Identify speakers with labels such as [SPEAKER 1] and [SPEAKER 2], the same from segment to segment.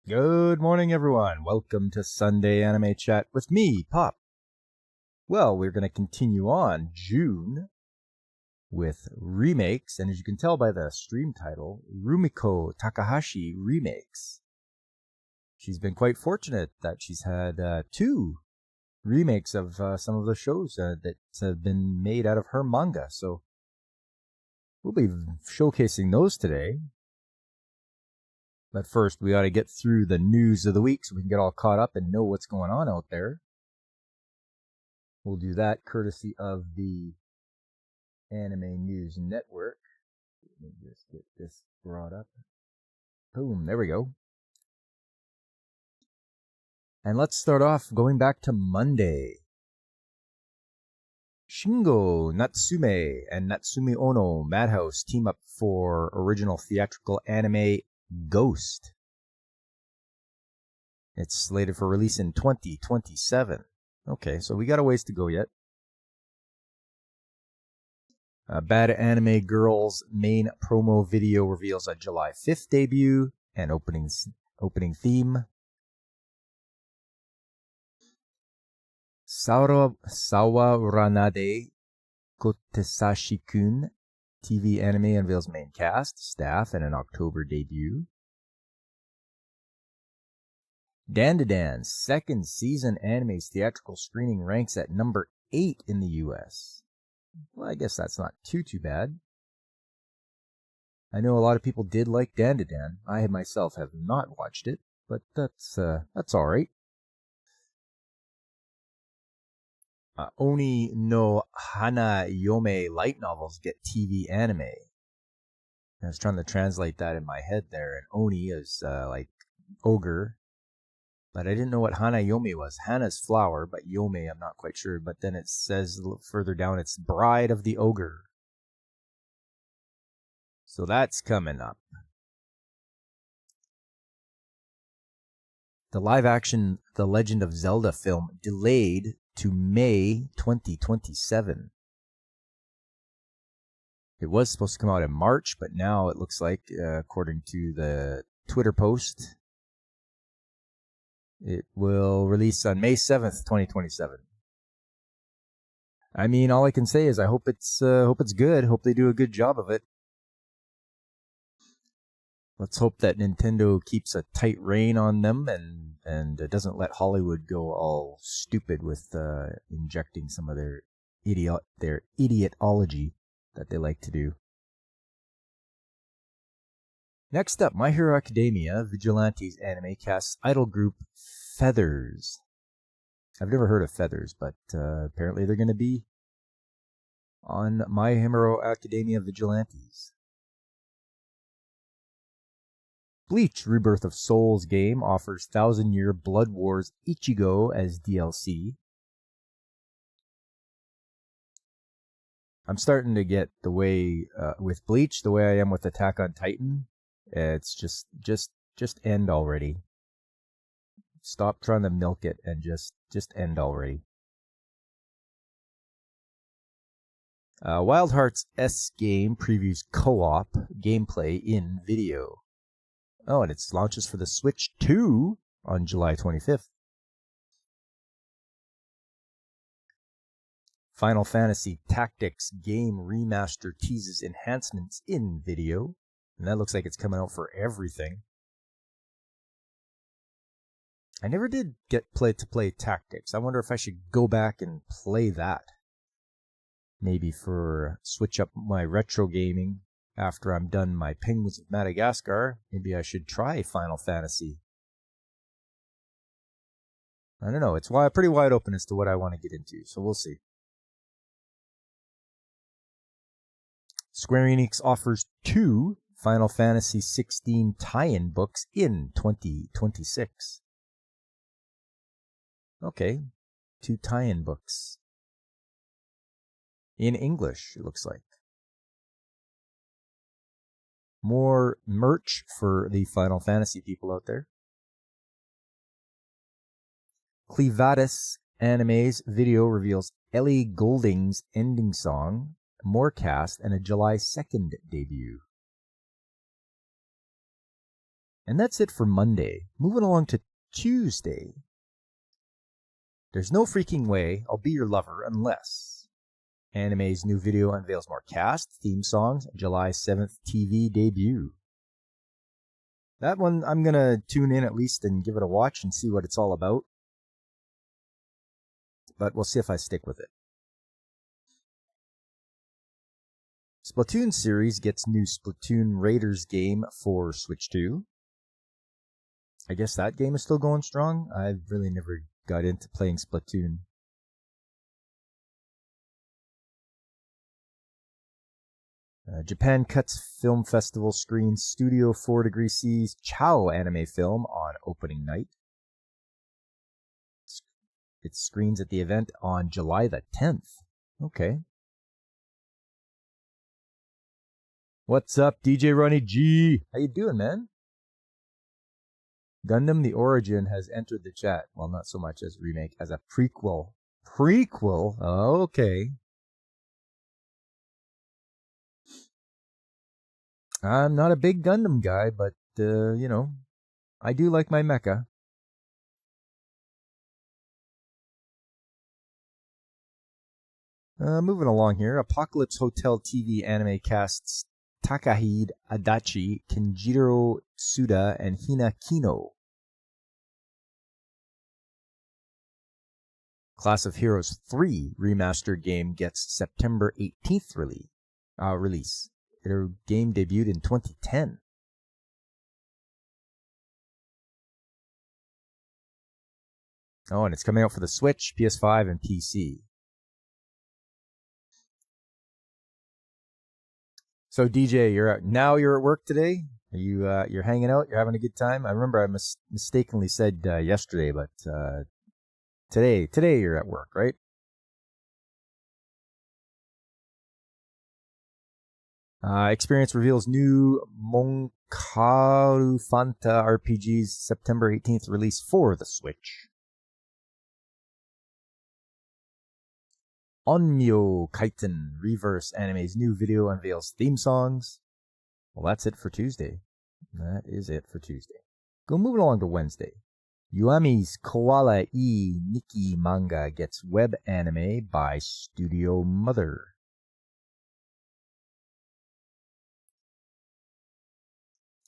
[SPEAKER 1] Good morning, everyone. Welcome to Sunday Anime Chat with me, Pop. Well, we're going to continue on June with remakes, and as you can tell by the stream title, Rumiko Takahashi Remakes. She's been quite fortunate that she's had two remakes of some of the shows that have been made out of her manga, so we'll be showcasing those today. But first, we ought to get through the news of the week so we can get all caught up and know what's going on out there. We'll do that courtesy of the Anime News Network. Let me just get this brought up. Boom, there we go. And let's start off going back to Monday. Shingo, Natsume, and Natsumi Ono Madhouse team up for original theatrical anime Ghost. It's slated for release in 2027. Okay, so we got a ways to go yet. Bad Anime Girl's main promo video reveals a July 5th debut and opening theme. Sawaranade Kotesashi-kun TV anime unveils main cast, staff, and an October debut. Dandadan's second season anime's theatrical screening ranks at number 8 in the US. Well, I guess that's not too bad. I know a lot of people did like Dandadan. I myself have not watched it, but that's alright. Oni no Hana Yome light novels get TV anime. I was trying to translate that in my head there, and Oni is like ogre, but I didn't know what Hana Yome was. Hana's flower, but Yome I'm not quite sure, but then it says a little further down it's Bride of the Ogre. So that's coming up. The live-action The Legend of Zelda film delayed to May 2027. It was supposed to come out in March, but now it looks like, according to the Twitter post, it will release on May 7th, 2027. I mean, all I can say is I hope it's good. Hope they do a good job of it. Let's hope that Nintendo keeps a tight rein on them and doesn't let Hollywood go all stupid with injecting some of their idiotology that they like to do. Next up, My Hero Academia Vigilantes anime casts idol group Feathers. I've never heard of Feathers, but apparently they're going to be on My Hero Academia Vigilantes. Bleach Rebirth of Souls game offers 1000-year Blood Wars Ichigo as DLC. I'm starting to get the way with Bleach, the way I am with Attack on Titan. It's just end already. Stop trying to milk it and just end already. Wild Hearts S game previews co-op gameplay in video. Oh, and it launches for the Switch 2 on July 25th. Final Fantasy Tactics game remaster teases enhancements in video. And that looks like it's coming out for everything. I never did get to play Tactics. I wonder if I should go back and play that. Maybe switch up my retro gaming. After I'm done my Penguins of Madagascar, maybe I should try Final Fantasy. I don't know. It's pretty wide open as to what I want to get into, so we'll see. Square Enix offers 2 Final Fantasy 16 tie-in books in 2026. Okay, 2 tie-in books. In English, it looks like. More merch for the Final Fantasy people out there. Clevatis Anime's video reveals Ellie Goulding's ending song, more cast, and a July 2nd debut. And that's it for Monday. Moving along to Tuesday. There's no freaking way I'll be your lover unless anime's new video unveils more cast, theme songs, July 7th TV debut. That one I'm going to tune in at least and give it a watch and see what it's all about. But we'll see if I stick with it. Splatoon series gets new Splatoon Raiders game for Switch 2. I guess that game is still going strong. I've really never got into playing Splatoon. Japan Cuts Film Festival screens Studio 4 Degree C's Chow anime film on opening night. It screens at the event on July the 10th. Okay. What's up, DJ Ronnie G? How you doing, man? Gundam The Origin has entered the chat. Well, not so much as a remake, as a prequel. Prequel? Oh, okay. I'm not a big Gundam guy, but, I do like my mecha. Moving along here, Apocalypse Hotel TV anime casts Takahide Adachi, Kenjiro Tsuda, and Hina Kino. Class of Heroes 3 remastered game gets September 18th release. Their game debuted in 2010. Oh, and it's coming out for the Switch, PS5, and PC. So DJ, you're at work today? Are you you're hanging out? You're having a good time? I remember I mistakenly said yesterday, but today you're at work, right? Experience reveals new Monkaru Fanta RPG's September 18th release for the Switch. Onmyo Kaiten Reverse Anime's new video unveils theme songs. Well, that's it for Tuesday. That is it for Tuesday. Go moving along to Wednesday. Yuami's Koala E Nikki manga gets web anime by Studio Mother.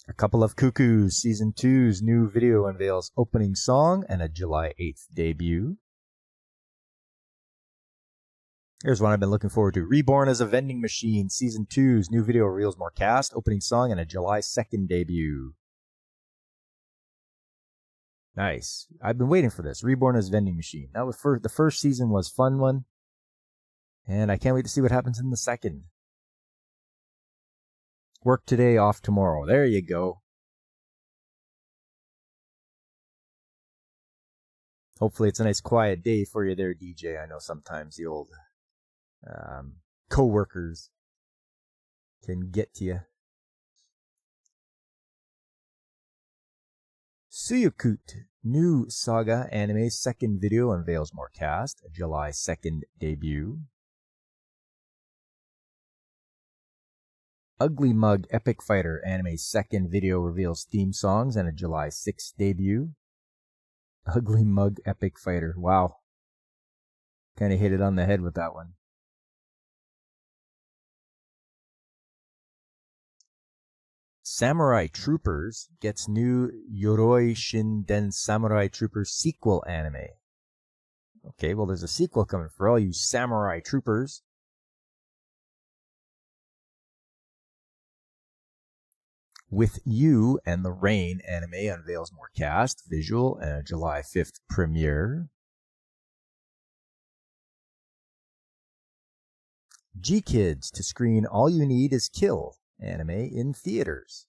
[SPEAKER 1] A Couple of Cuckoos Season 2's new video unveils opening song and a July 8th debut. Here's one I've been looking forward to. Reborn as a Vending Machine Season 2's new video reveals more cast, opening song, and a July 2nd debut. Nice. I've been waiting for this. Reborn as Vending Machine. That was the first season was a fun one. And I can't wait to see what happens in the second. Work today, off tomorrow. There you go. Hopefully it's a nice quiet day for you there, DJ. I know sometimes the old co-workers can get to you. Suyukut, new Saga anime's second video unveils more cast, a July 2nd debut. Ugly Mug Epic Fighter anime's second video reveals theme songs and a July 6th debut. Ugly Mug Epic Fighter, wow. Kind of hit it on the head with that one. Samurai Troopers gets new Yoroi Shinden Samurai Troopers sequel anime. Okay, well there's a sequel coming for all you Samurai Troopers. With You and the Rain anime unveils more cast, visual, and a July 5th premiere. G-Kids to screen All You Need Is Kill anime in theaters.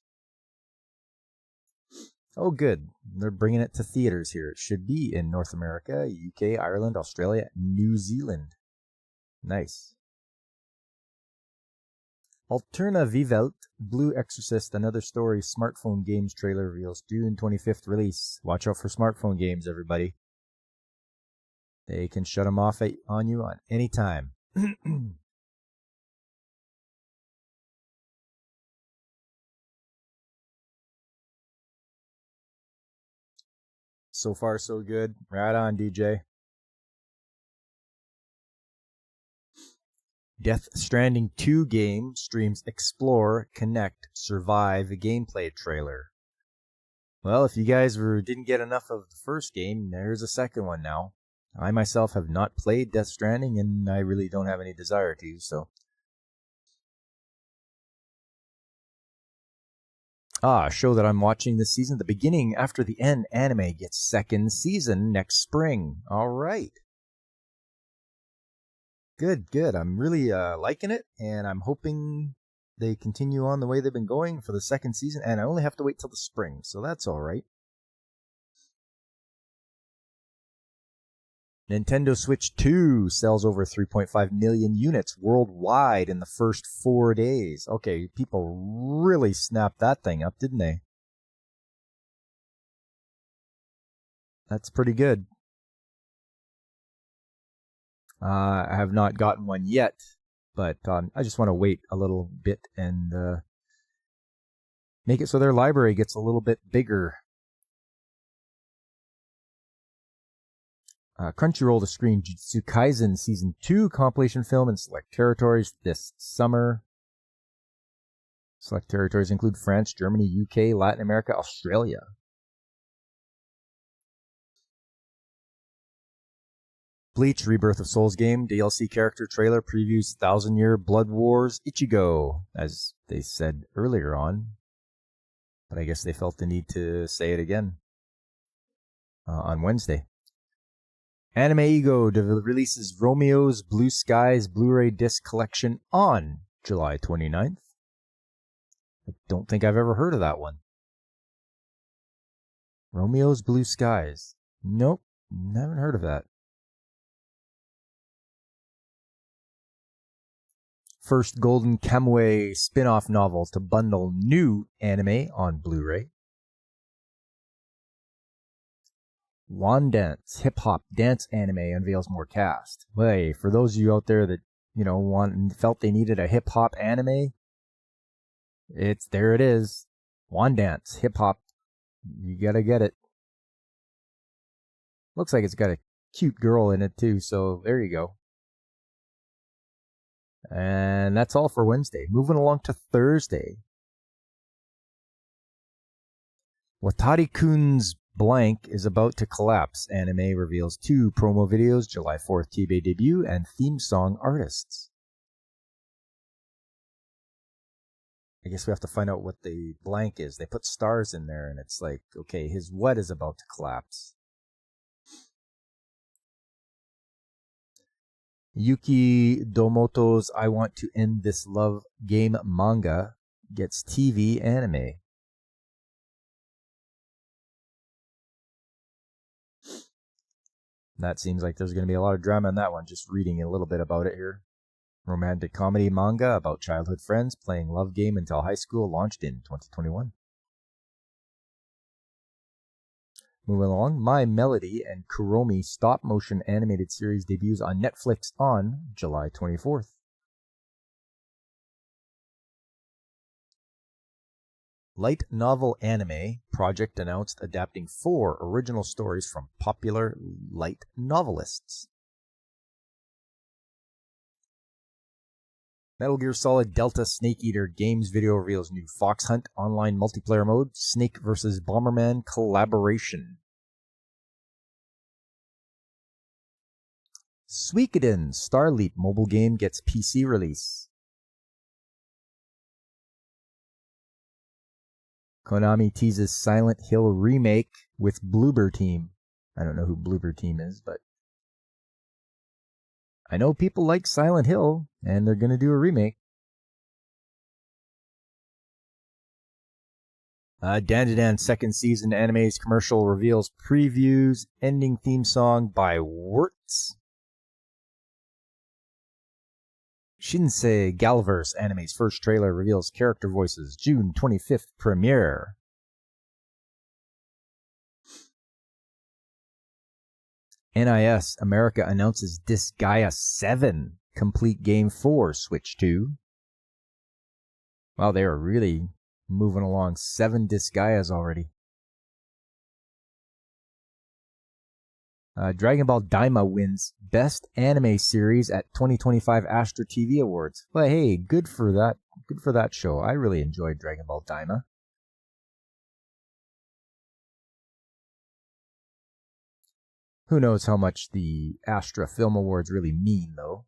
[SPEAKER 1] Oh, good. They're bringing it to theaters here. It should be in North America, UK, Ireland, Australia, New Zealand. Nice. Alterna Vivelt, Blue Exorcist, Another Story smartphone games trailer reveals June 25th release. Watch out for smartphone games, everybody. They can shut them off on you on any time. So far, so good. Right on, DJ. Death Stranding 2 game streams Explore, Connect, Survive gameplay trailer. Well, if you guys didn't get enough of the first game, there's a second one now. I myself have not played Death Stranding, and I really don't have any desire to, so. Show that I'm watching this season. The beginning after the end anime gets second season next spring. All right. Good. I'm really liking it, and I'm hoping they continue on the way they've been going for the second season, and I only have to wait till the spring, so that's all right. Nintendo Switch 2 sells over 3.5 million units worldwide in the first 4 days. Okay, people really snapped that thing up, didn't they? That's pretty good. I have not gotten one yet, but I just want to wait a little bit and make it so their library gets a little bit bigger. Crunchyroll to screen Jujutsu Kaisen Season 2 compilation film in select territories this summer. Select territories include France, Germany, UK, Latin America, Australia. Bleach Rebirth of Souls game DLC character trailer previews 1,000-Year Blood Wars Ichigo, as they said earlier on. But I guess they felt the need to say it again on Wednesday. Anime Ego releases Romeo's Blue Skies Blu-ray disc collection on July 29th. I don't think I've ever heard of that one. Romeo's Blue Skies. Nope, haven't heard of that. First Golden Kamuy spin-off novel to bundle new anime on Blu-ray. Wandance hip-hop dance anime unveils more cast. Hey, for those of you out there that, felt they needed a hip-hop anime, there it is. Wandance hip-hop. You gotta get it. Looks like it's got a cute girl in it too, so there you go. And that's all for Wednesday. Moving along to Thursday. Watari-kun's Blank is about to collapse. Anime reveals 2 promo videos, July 4th TBA debut, and theme song artists. I guess we have to find out what the blank is. They put stars in there, and it's like, okay, his what is about to collapse? Yuki Domoto's I Want to End This Love Game manga gets TV anime. That seems like there's going to be a lot of drama in that one, just reading a little bit about it here. Romantic comedy manga about childhood friends playing love game until high school launched in 2021. Moving along, My Melody and Kuromi stop-motion animated series debuts on Netflix on July 24th. Light novel anime project announced adapting 4 original stories from popular light novelists. Metal Gear Solid Delta Snake Eater Games video reveals new Fox Hunt online multiplayer mode, Snake vs. Bomberman collaboration. Suikoden Starleap mobile game gets PC release. Konami teases Silent Hill remake with Bloober Team. I don't know who Bloober Team is, but I know people like Silent Hill, and they're going to do a remake. Dandadan second season anime's commercial reveals previews, ending theme song by Wirtz. Shinsei Galverse anime's first trailer reveals character voices, June 25th premiere. NIS America announces Disgaea 7 complete game for Switch 2. Wow, they are really moving along. 7 Disgaeas already. Dragon Ball Daima wins Best Anime Series at 2025 Astra TV Awards. Well, hey, good for that. Good for that show. I really enjoyed Dragon Ball Daima. Who knows how much the Astra Film Awards really mean, though.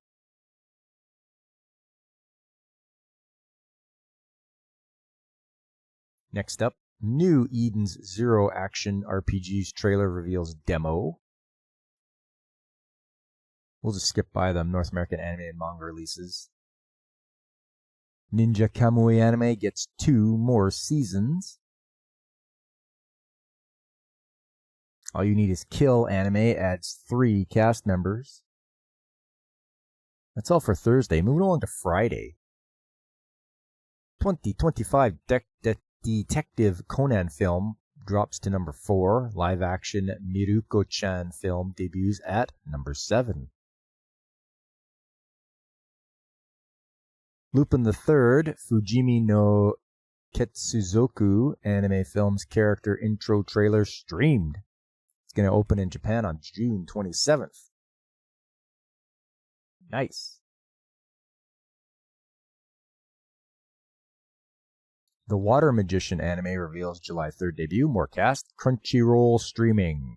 [SPEAKER 1] Next up, new Eden's Zero Action RPG's trailer reveals demo. We'll just skip by them. North American anime and manga releases. Ninja Kamui anime gets 2 more seasons. All You Need Is Kill anime adds 3 cast members. That's all for Thursday. Moving along to Friday. 2025 Detective Conan film drops to number 4. Live-action Miruko-chan film debuts at number 7. Lupin III, Fujimi no Ketsuzoku anime film's character intro trailer streamed. It's going to open in Japan on June 27th. Nice. The Water Magician anime reveals July 3rd debut. More cast. Crunchyroll streaming.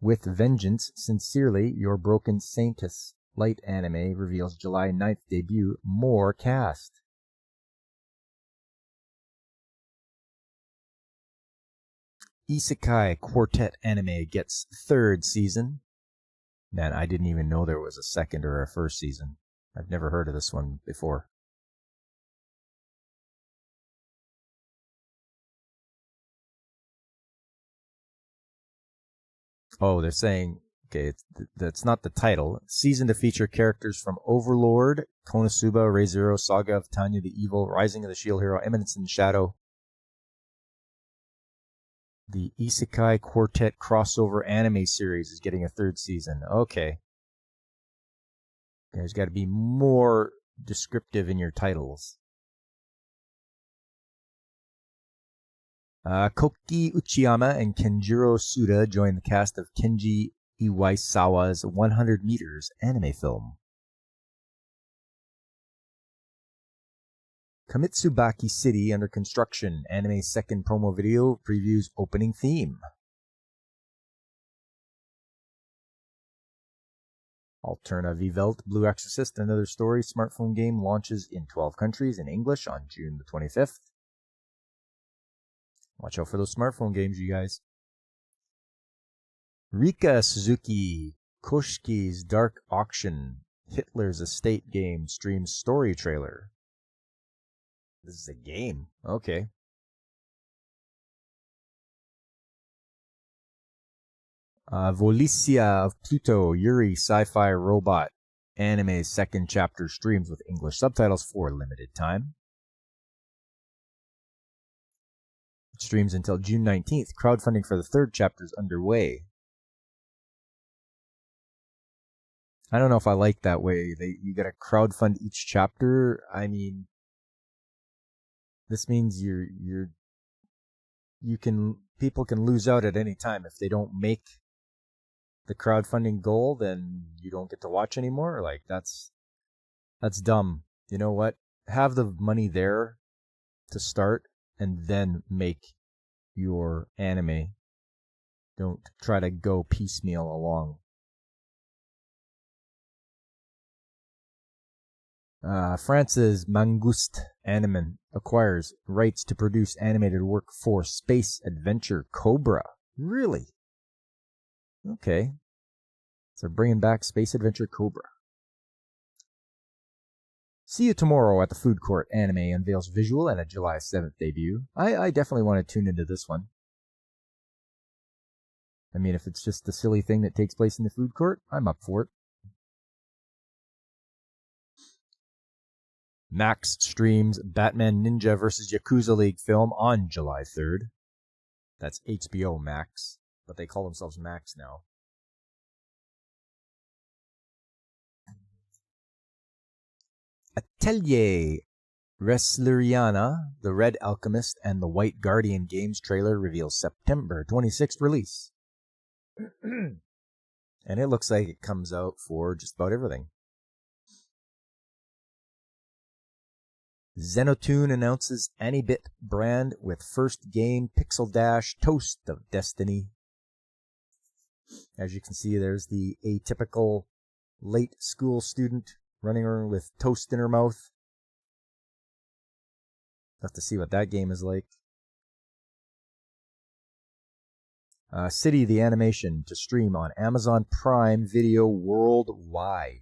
[SPEAKER 1] With Vengeance, Sincerely, Your Broken Saintess Light anime reveals July 9th debut. More cast. Isekai Quartet anime gets 3rd season. Man, I didn't even know there was a 2nd or a 1st season. I've never heard of this one before. Oh, they're saying, okay, that's not the title. Season to feature characters from Overlord, Konosuba, Re:Zero, Saga of Tanya the Evil, Rising of the Shield Hero, Eminence in Shadow. The Isekai Quartet crossover anime series is getting a 3rd season. Okay. You guys got to be more descriptive in your titles. Koki Uchiyama and Kenjiro Suda join the cast of Kenji Iwaisawa's 100 Meters anime film. Kamitsubaki City under construction. Anime 2nd promo video previews opening theme. Alterna Vivelt Blue Exorcist, another story smartphone game, launches in 12 countries in English on June the 25th. Watch out for those smartphone games, you guys. Rika Suzuki, Koshki's Dark Auction, Hitler's Estate game streams story trailer. This is a game. Okay. Volicia of Pluto, Yuri Sci-Fi Robot, anime 2nd chapter streams with English subtitles for limited time. It streams until June 19th. Crowdfunding for the 3rd chapter is underway. I don't know if I like that way. You gotta crowdfund each chapter. I mean, this means people can lose out at any time if they don't make the crowdfunding goal. Then you don't get to watch anymore. Like that's dumb. You know what? Have the money there to start and then make your anime. Don't try to go piecemeal along. France's Mangouste Anime acquires rights to produce animated work for space adventure Cobra. Really? Okay. So bringing back Space Adventure Cobra. See You Tomorrow at the Food Court anime unveils visual and a July 7th debut. I definitely want to tune into this one. I mean, if it's just a silly thing that takes place in the food court, I'm up for it. Max streams Batman Ninja vs. Yakuza League film on July 3rd. That's HBO Max, but they call themselves Max now. Atelier Wrestleriana, The Red Alchemist, and The White Guardian games trailer reveals September 26th release. And it looks like it comes out for just about everything. Zenotune announces Anibit brand with first game Pixel Dash Toast of Destiny. As you can see, there's the atypical late school student running around with toast in her mouth. Have to see what that game is like. City the animation to stream on Amazon Prime Video worldwide.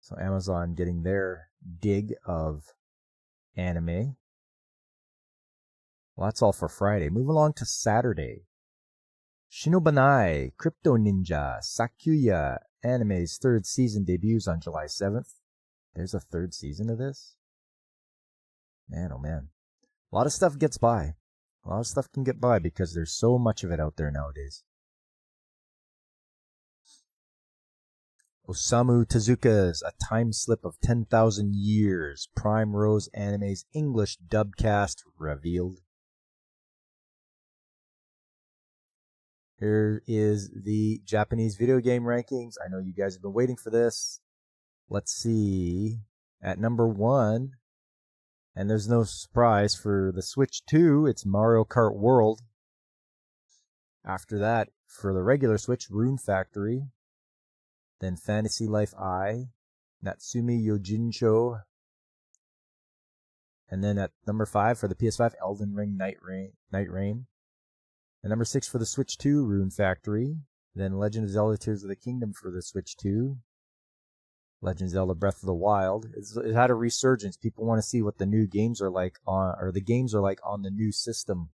[SPEAKER 1] So Amazon getting their dig of anime. Well, that's all for Friday. Move along to Saturday. Shinobanai Crypto Ninja Sakuya anime's third season debuts on July 7th. There's a third season of this? Man, oh man. A lot of stuff gets by. A lot of stuff can get by because there's so much of it out there nowadays. Osamu Tezuka's A Time Slip of 10,000 Years, Prime Rose Anime's English dubcast revealed. Here is the Japanese video game rankings. I know you guys have been waiting for this. Let's see. At number 1, and there's no surprise for the Switch 2, it's Mario Kart World. After that, for the regular Switch, Rune Factory. Then Fantasy Life I, Natsumi Yojincho. And then at number 5 for the PS5, Elden Ring Night Rain. And number 6 for the Switch 2, Rune Factory. Then Legend of Zelda Tears of the Kingdom for the Switch 2. Legend of Zelda Breath of the Wild. It had a resurgence. People want to see what the new games are like on, or the games are like on the new system.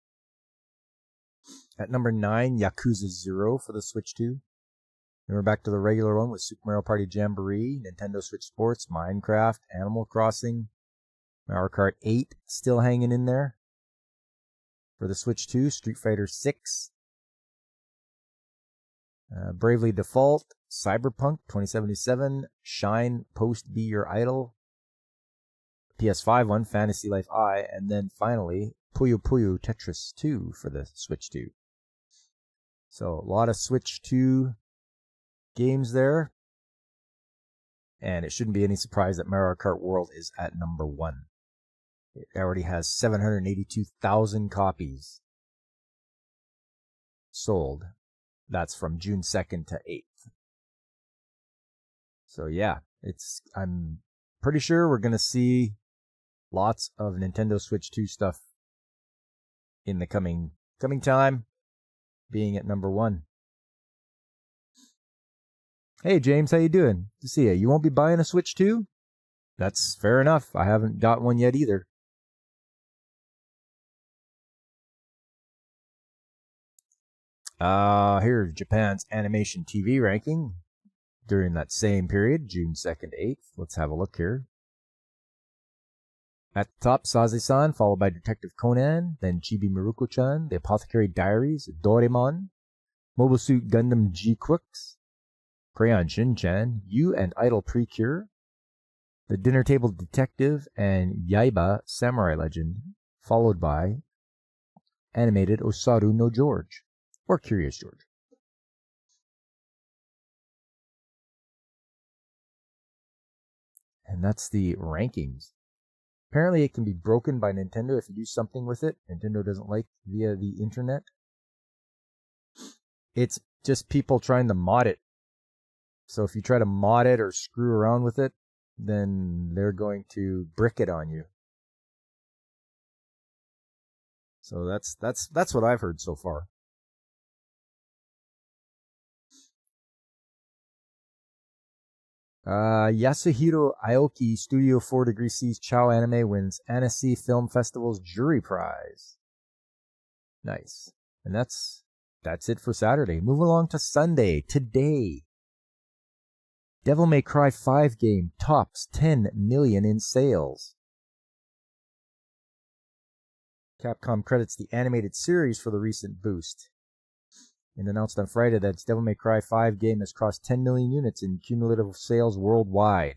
[SPEAKER 1] At number 9, Yakuza 0 for the Switch 2. Then we're back to the regular one with Super Mario Party Jamboree, Nintendo Switch Sports, Minecraft, Animal Crossing, Mario Kart 8 still hanging in there. For the Switch 2, Street Fighter 6, Bravely Default, Cyberpunk 2077, Shine Post Be Your Idol, PS5 one, Fantasy Life I, and then finally, Puyo Puyo Tetris 2 for the Switch 2. So a lot of Switch 2 games there. And it shouldn't be any surprise that Mario Kart World is at number 1. It already has 782,000 copies sold. That's from June 2nd to 8th. So yeah, I'm pretty sure we're going to see lots of Nintendo Switch 2 stuff in the coming time, being at number 1. Hey James, how you doing? Good to see you. You won't be buying a Switch 2? That's fair enough. I haven't got one yet either. Here's Japan's animation TV ranking during that same period, June 2nd to 8th. Let's have a look here. At the top, Saze-san, followed by Detective Conan, then Chibi Maruko-chan, The Apothecary Diaries, Doraemon, Mobile Suit Gundam G-Quicks, Crayon Shin-chan, You and Idol Precure, The Dinner Table Detective, and Yaiba Samurai Legend, followed by animated Osaru no George, or Curious George. And that's the rankings. Apparently it can be broken by Nintendo if you do something with it. Nintendo doesn't like via the internet. It's just people trying to mod it. So if you try to mod it or screw around with it, then they're going to brick it on you. So that's what I've heard so far. Yasuhiro Aoki Studio 4 Degrees C's Chow Anime wins Annecy Film Festival's Jury Prize. Nice. And that's it for Saturday. Move along to Sunday. Today, Devil May Cry 5 game tops 10 million in sales. Capcom credits the animated series for the recent boost. And announced on Friday that its Devil May Cry 5 game has crossed 10 million units in cumulative sales worldwide.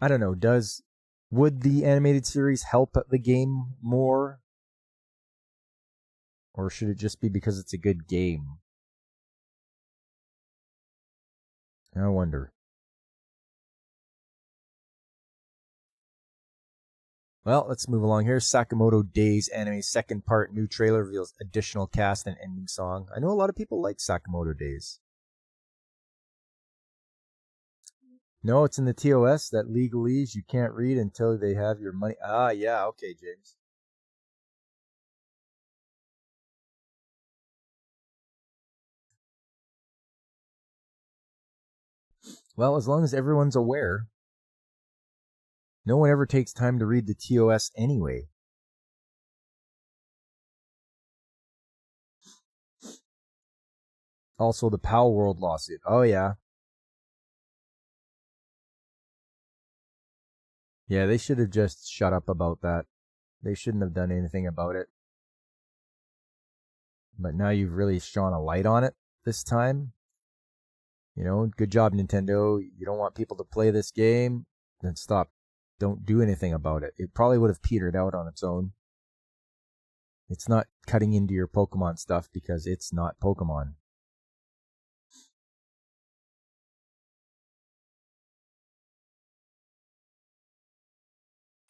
[SPEAKER 1] I don't know, would the animated series help the game more? Or should it just be because it's a good game? I wonder. Well, let's move along here. Sakamoto Days anime second part new trailer reveals additional cast and ending song. I know a lot of people like Sakamoto Days. No, it's in the TOS, that legalese you can't read until they have your money. Ah, yeah, okay, James. Well, as long as everyone's aware. No one ever takes time to read the TOS anyway. Also, the Pal World lawsuit. Oh, yeah. Yeah, they should have just shut up about that. They shouldn't have done anything about it. But now you've really shone a light on it this time. You know, good job, Nintendo. You don't want people to play this game? Then stop. Don't do anything about it. It probably would have petered out on its own. It's not cutting into your Pokemon stuff because it's not Pokemon.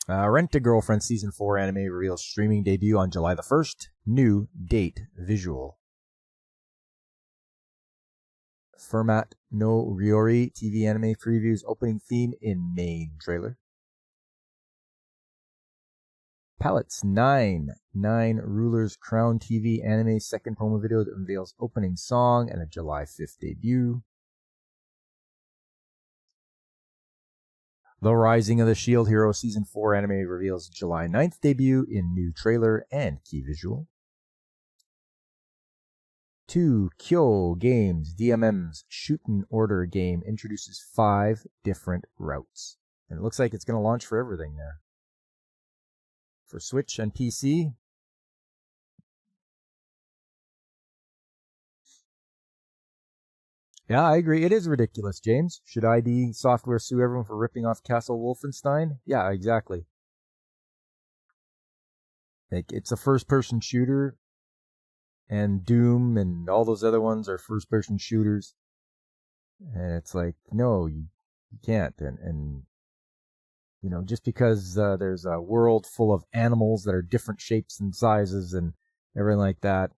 [SPEAKER 1] Rent-A-Girlfriend Season 4 anime reveals streaming debut on July the 1st. New date visual. Format no Ryori TV anime previews opening theme in main trailer. Palettes 9 Rulers Crown TV anime second promo video that unveils opening song and a July 5th debut. The Rising of the Shield Hero Season 4 anime reveals July 9th debut in new trailer and key visual. 2 Kyo Games DMM's Shootin' Order game introduces 5 different routes. And it looks like it's going to launch for everything there. For Switch and PC. Yeah, I agree. It is ridiculous, James. Should ID Software sue everyone for ripping off Castle Wolfenstein? Yeah, exactly. Like, it's a first-person shooter, and Doom and all those other ones are first-person shooters. And it's like, no, you can't. And you know, just because there's a world full of animals that are different shapes and sizes and everything like that,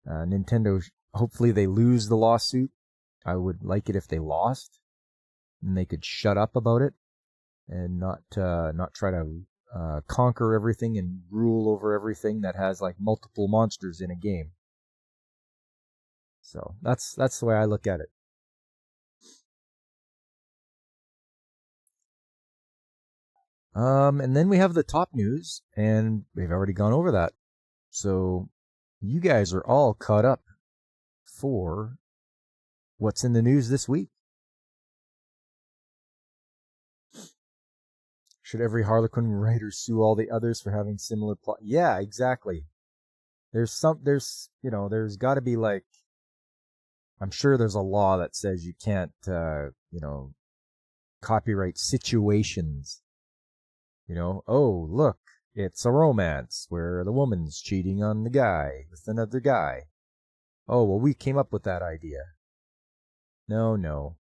[SPEAKER 1] Nintendo, hopefully they lose the lawsuit. I would like it if they lost and they could shut up about it and not try to conquer everything and rule over everything that has like multiple monsters in a game. So that's the way I look at it. And then we have the top news, and we've already gone over that. So you guys are all caught up for what's in the news this week. Should every Harlequin writer sue all the others for having similar plot? Yeah, exactly. There's got to be like, I'm sure there's a law that says you can't, copyright situations. Oh, look, it's a romance where the woman's cheating on the guy with another guy. Oh, well, we came up with that idea. No.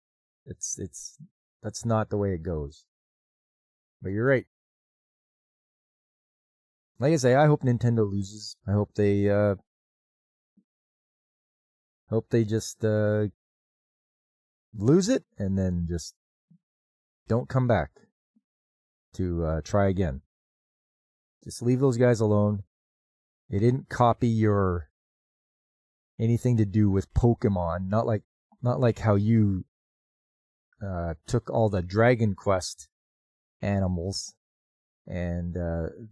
[SPEAKER 1] That's not the way it goes. But you're right. Like I say, I hope Nintendo loses. I hope they just lose it and then just don't come back to try again. Just leave those guys alone. They didn't copy your anything to do with Pokemon. Not like how you took all the Dragon Quest animals, and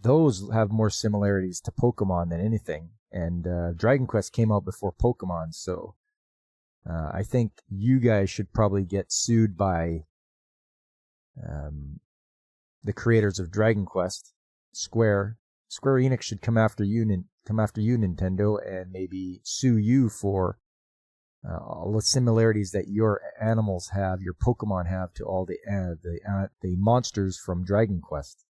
[SPEAKER 1] those have more similarities to Pokemon than anything. And Dragon Quest came out before Pokemon, so I think you guys should probably get sued by the creators of Dragon Quest. Square Enix should come after you, Nintendo, and maybe sue you for all the similarities that your animals have, your Pokemon have to all the monsters from Dragon Quest.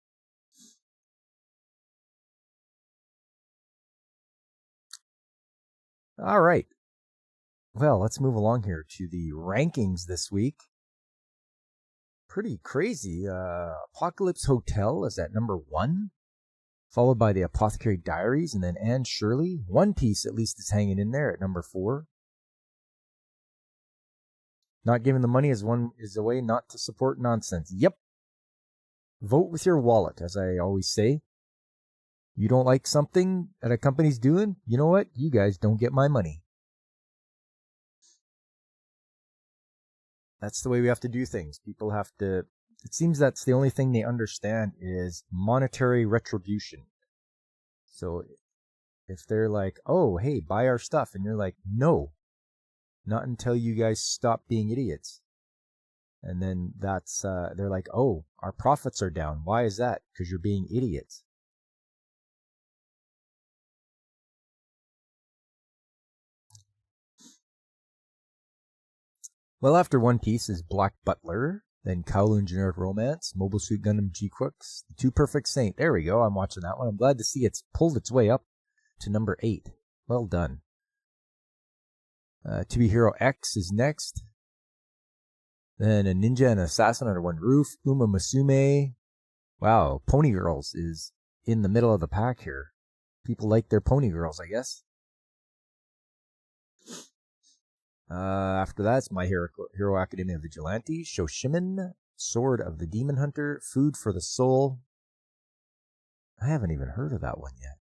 [SPEAKER 1] All right. Well, let's move along here to the rankings this week. Pretty crazy. Apocalypse Hotel is at number 1, followed by the Apothecary Diaries, and then Anne Shirley. One Piece at least is hanging in there at number 4. Not giving the money is a way not to support nonsense. Yep. Vote with your wallet, as I always say. You don't like something that a company's doing? You know what? You guys don't get my money. That's the way we have to do things. People have to... It seems that's the only thing they understand is monetary retribution. So if they're like, oh, hey, buy our stuff. And you're like, no. Not until you guys stop being idiots. And then they're like, oh, our profits are down. Why is that? Because you're being idiots. Well, after One Piece is Black Butler, then Kowloon Generic Romance, Mobile Suit Gundam G-Quicks, The 2 Perfect Saint. There we go. I'm watching that one. I'm glad to see it's pulled its way up to number 8. Well done. To Be Hero X is next. Then a Ninja and Assassin Under One Roof. Uma Musume. Wow, Pony Girls is in the middle of the pack here. People like their Pony Girls, I guess. After that, it's My Hero Academia Vigilante. Shoshimin. Sword of the Demon Hunter. Food for the Soul. I haven't even heard of that one yet.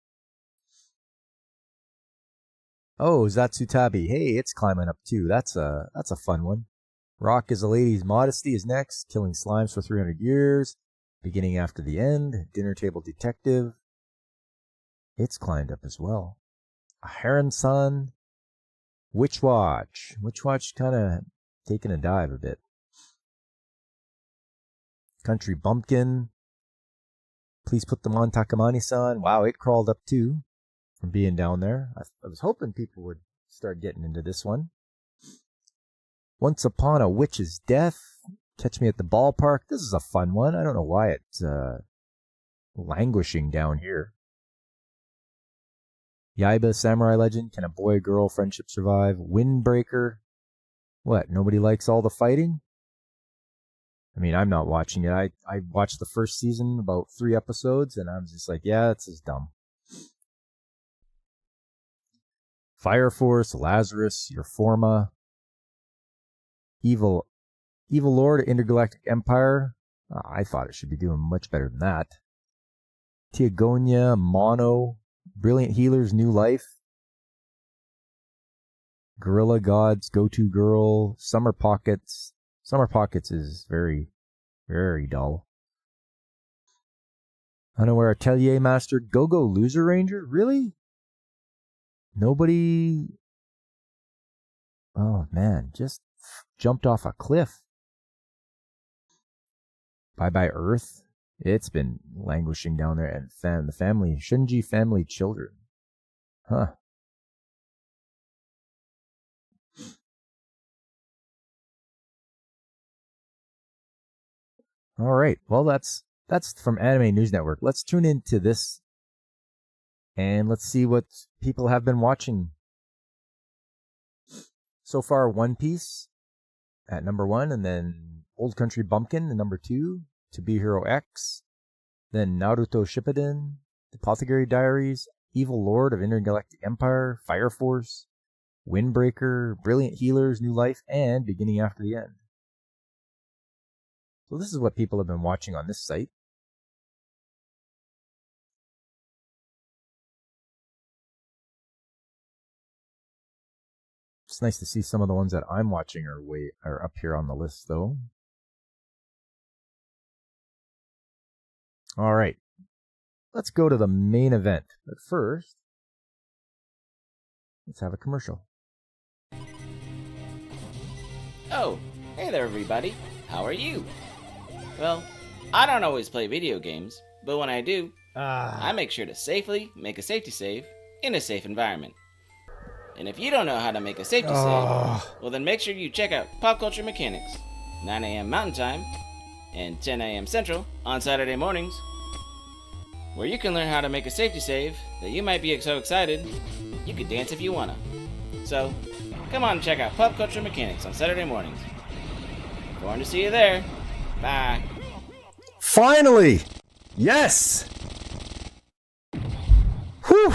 [SPEAKER 1] Oh, Zatsutabi. Hey, it's climbing up too. That's a fun one. Rock is a Lady's Modesty is next. Killing Slimes for 300 Years. Beginning After the End. Dinner Table Detective. It's climbed up as well. A Harem-san. Witch Watch. Witch Watch kind of taking a dive a bit. Country Bumpkin. Please Put Them On Takamani-san. Wow, it crawled up too from being down there. I was hoping people would start getting into this one. Once Upon a Witch's Death. Catch Me at the Ballpark. This is a fun one. I don't know why it's languishing down here. Yaiba Samurai Legend. Can a boy girl friendship survive? Windbreaker. What? Nobody likes all the fighting? I mean, I'm not watching it. I watched the first season, about 3 episodes, and I'm just like, yeah, it's just dumb. Fire Force, Lazarus, Your Forma, Evil Lord, Intergalactic Empire. I thought it should be doing much better than that. Teogonia, Mono, Brilliant Healers, New Life, Gorilla Gods, Go-To Girl, Summer Pockets. Summer Pockets is very, very dull. Unaware Atelier Master, Go-Go Loser Ranger? Really? Nobody... Oh, man. Just jumped off a cliff. Bye-Bye Earth. It's been languishing down there. And the family... Shinji Family Children. Huh. All right. Well, that's from Anime News Network. Let's tune into this and let's see what people have been watching. So far, One Piece at number 1, and then Old Country Bumpkin at number 2, To Be Hero X, then Naruto Shippuden, The Apothecary Diaries, Evil Lord of Intergalactic Empire, Fire Force, Windbreaker, Brilliant Healers, New Life, and Beginning After the End. So this is what people have been watching on this site. It's nice to see some of the ones that I'm watching are up here on the list, though. All right. Let's go to the main event. But first, let's have a commercial.
[SPEAKER 2] Oh, hey there, everybody. How are you? Well, I don't always play video games, but when I do, I make sure to safely make a safety save in a safe environment. And if you don't know how to make a safety save, well then make sure you check out Pop Culture Mechanics, 9 a.m. Mountain Time and 10 a.m. Central on Saturday mornings, where you can learn how to make a safety save that you might be so excited you could dance if you wanna. So, come on and check out Pop Culture Mechanics on Saturday mornings. Going to see you there. Bye.
[SPEAKER 1] Finally! Yes! Whew!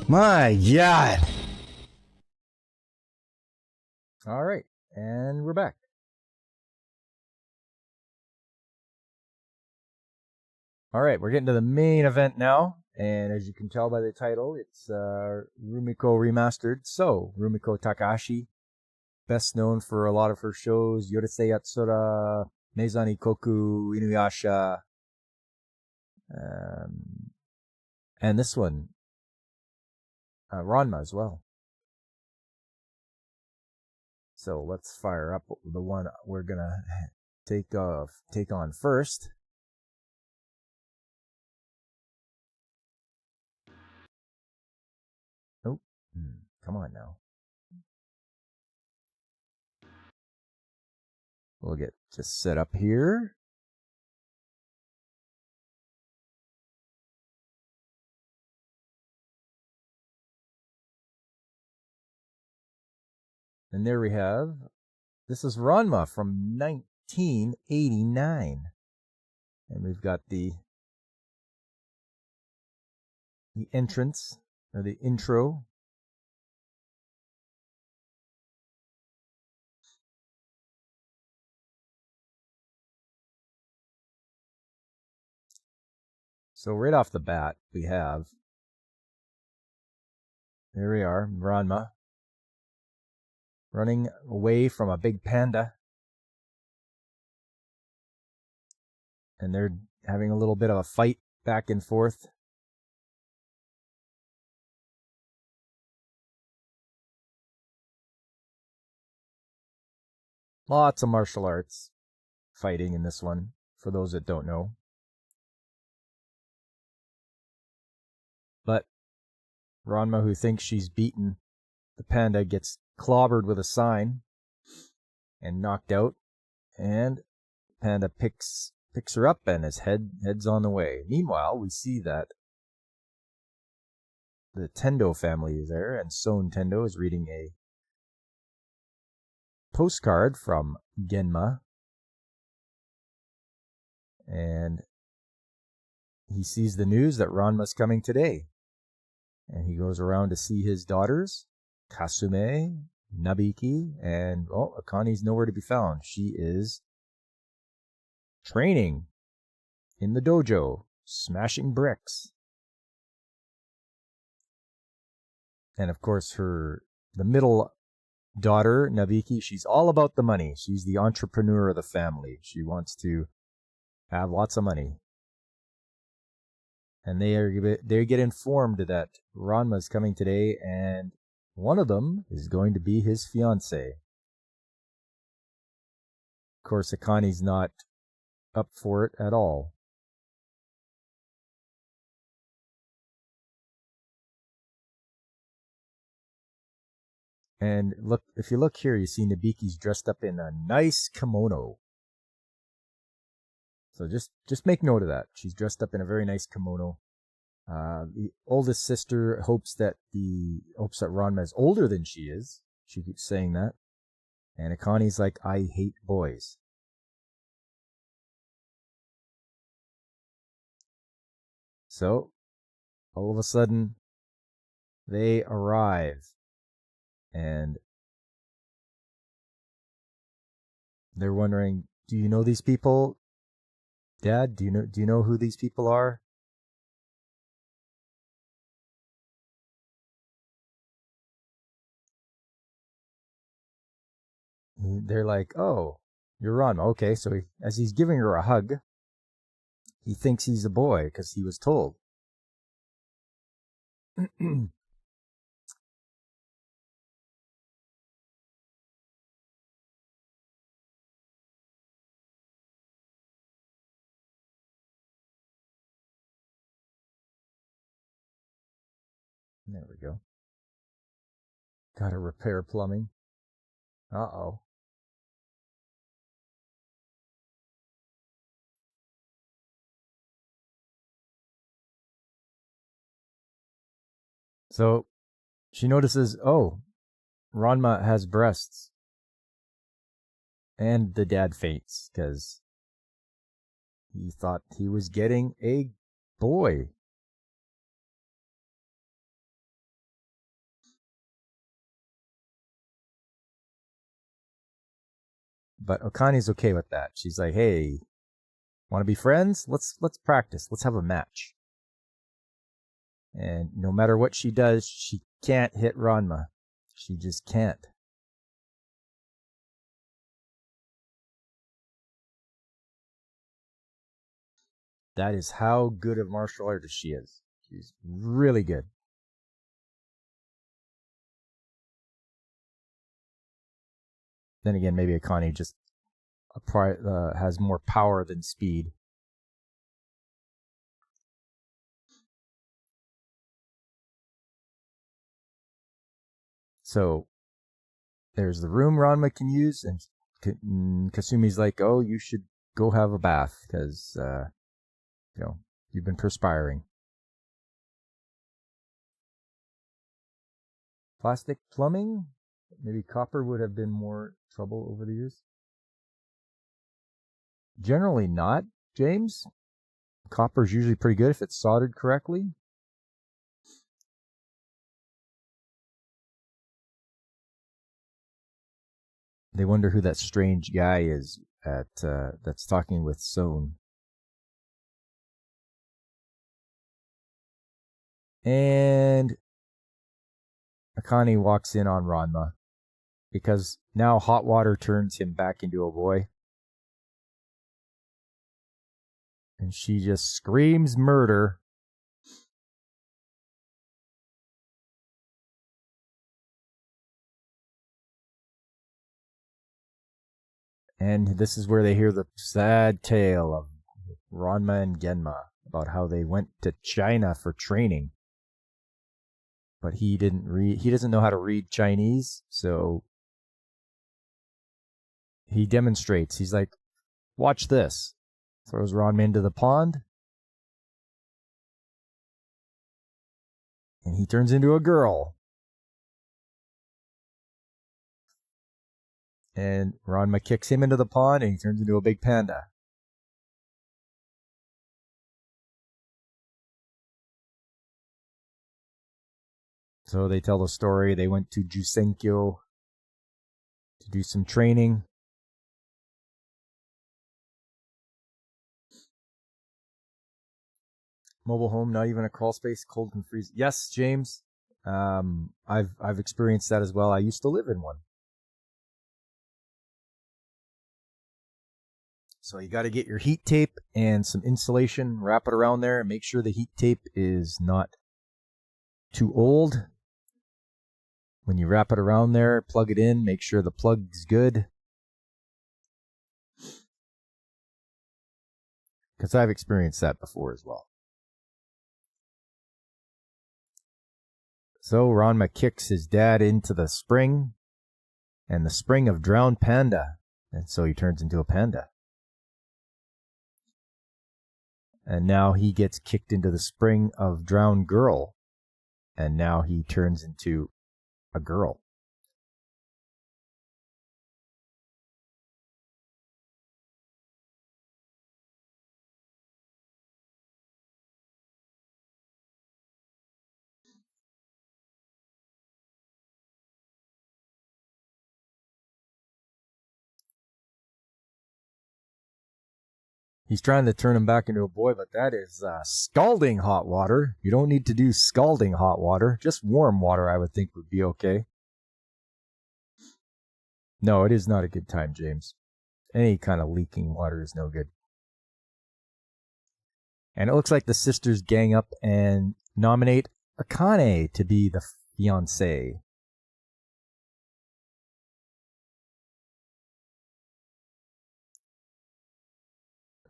[SPEAKER 1] My God! All right, and we're back. All right, we're getting to the main event now, and as you can tell by the title, it's Rumiko Remastered. So, Rumiko Takahashi, best known for a lot of her shows, Yorosei Yatsura, Meizan Ikoku, Inuyasha, and this one, Ranma as well. So let's fire up the one we're gonna take on first. Oh, come on now. We'll get just set up here. And there we have, this is Ranma from 1989. And we've got the entrance, or the intro. So right off the bat, we have, here we are, Ranma, running away from a big panda. And they're having a little bit of a fight back and forth. Lots of martial arts fighting in this one, for those that don't know. But Ranma, who thinks she's beaten the panda, gets clobbered with a sign and knocked out. And panda picks her up and his heads on the way. Meanwhile, we see that the Tendo family is there, and Son Tendo is reading a postcard from Genma. And he sees the news that Ranma's coming today. And he goes around to see his daughters, Kasume, Nabiki, and, Akani's nowhere to be found. She is training in the dojo, smashing bricks. And of course, the middle daughter, Nabiki, she's all about the money. She's the entrepreneur of the family. She wants to have lots of money. And they get informed that Ranma's coming today, and one of them is going to be his fiancée. Of course, Akani's not up for it at all. And look, if you look here, you see Nabiki's dressed up in a nice kimono. So just make note of that. She's dressed up in a very nice kimono. The oldest sister hopes that Ranma is older than she is. She keeps saying that. And Akani's like, I hate boys. So, all of a sudden, they arrive. And they're wondering, do you know these people? Dad, do you know who these people are? They're like, oh, you're Ranma. Okay, so as he's giving her a hug, he thinks he's a boy because he was told. There we go. Gotta repair plumbing. Uh-oh. So she notices, oh, Ranma has breasts. And the dad faints because he thought he was getting a boy. But Okane's okay with that. She's like, hey, want to be friends? Let's practice. Let's have a match. And no matter what she does, she can't hit Ranma. She just can't. That is how good of martial artist she is. She's really good. Then again, maybe Akane just has more power than speed. So there's the room Ranma can use, and Kasumi's like, oh, you should go have a bath because, you've been perspiring. Plastic plumbing? Maybe copper would have been more trouble over the years. Generally not, James. Copper's usually pretty good if it's soldered correctly. They wonder who that strange guy is that's talking with Son. And Akane walks in on Ranma because now hot water turns him back into a boy. And she just screams murder. And this is where they hear the sad tale of Ranma and Genma about how they went to China for training. But he doesn't know how to read Chinese, so he demonstrates. He's like, watch this. Throws Ranma into the pond. And he turns into a girl. And Ranma kicks him into the pond and he turns into a big panda. So they tell the story. They went to Jusenkyo to do some training. Mobile home, not even a crawl space, cold and freezing. Yes, James. I've experienced that as well. I used to live in one. So you got to get your heat tape and some insulation, wrap it around there, and make sure the heat tape is not too old. When you wrap it around there, plug it in, make sure the plug's good. Because I've experienced that before as well. So Ranma kicks his dad into the spring, and the spring of drowned panda. And so he turns into a panda. And now he gets kicked into the spring of drowned girl. And now he turns into a girl. He's trying to turn him back into a boy, but that is scalding hot water. You don't need to do scalding hot water. Just warm water, I would think, would be okay. No, it is not a good time, James. Any kind of leaking water is no good. And it looks like the sisters gang up and nominate Akane to be the fiancé.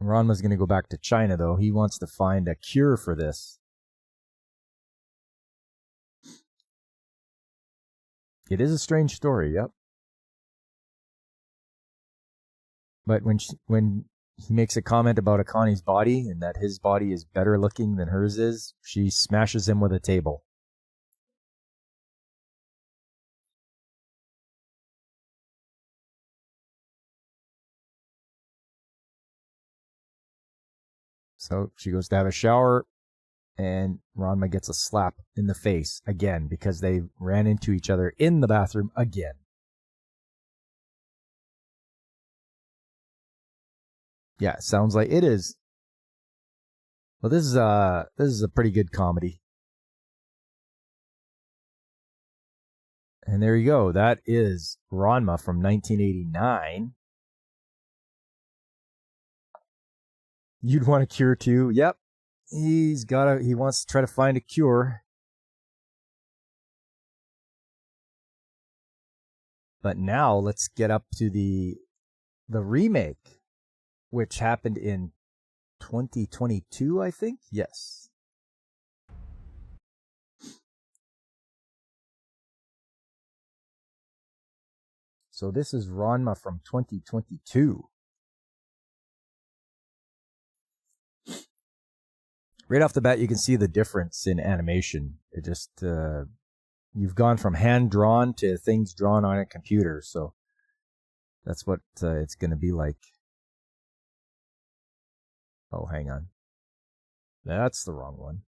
[SPEAKER 1] Ranma's going to go back to China, though. He wants to find a cure for this. It is a strange story, yep. But when he makes a comment about Akani's body and that his body is better looking than hers is, she smashes him with a table. So she goes to have a shower, and Ranma gets a slap in the face again because they ran into each other in the bathroom again. Yeah, sounds like it is. Well, this is a pretty good comedy. And there you go. That is Ranma from 1989. You'd want a cure too. Yep. He wants to try to find a cure. But now let's get up to the remake, which happened in 2022, I think. Yes. So this is Ranma from 2022. Right off the bat, you can see the difference in animation. It just, you've gone from hand-drawn to things drawn on a computer, so that's what it's going to be like. Oh, hang on. That's the wrong one.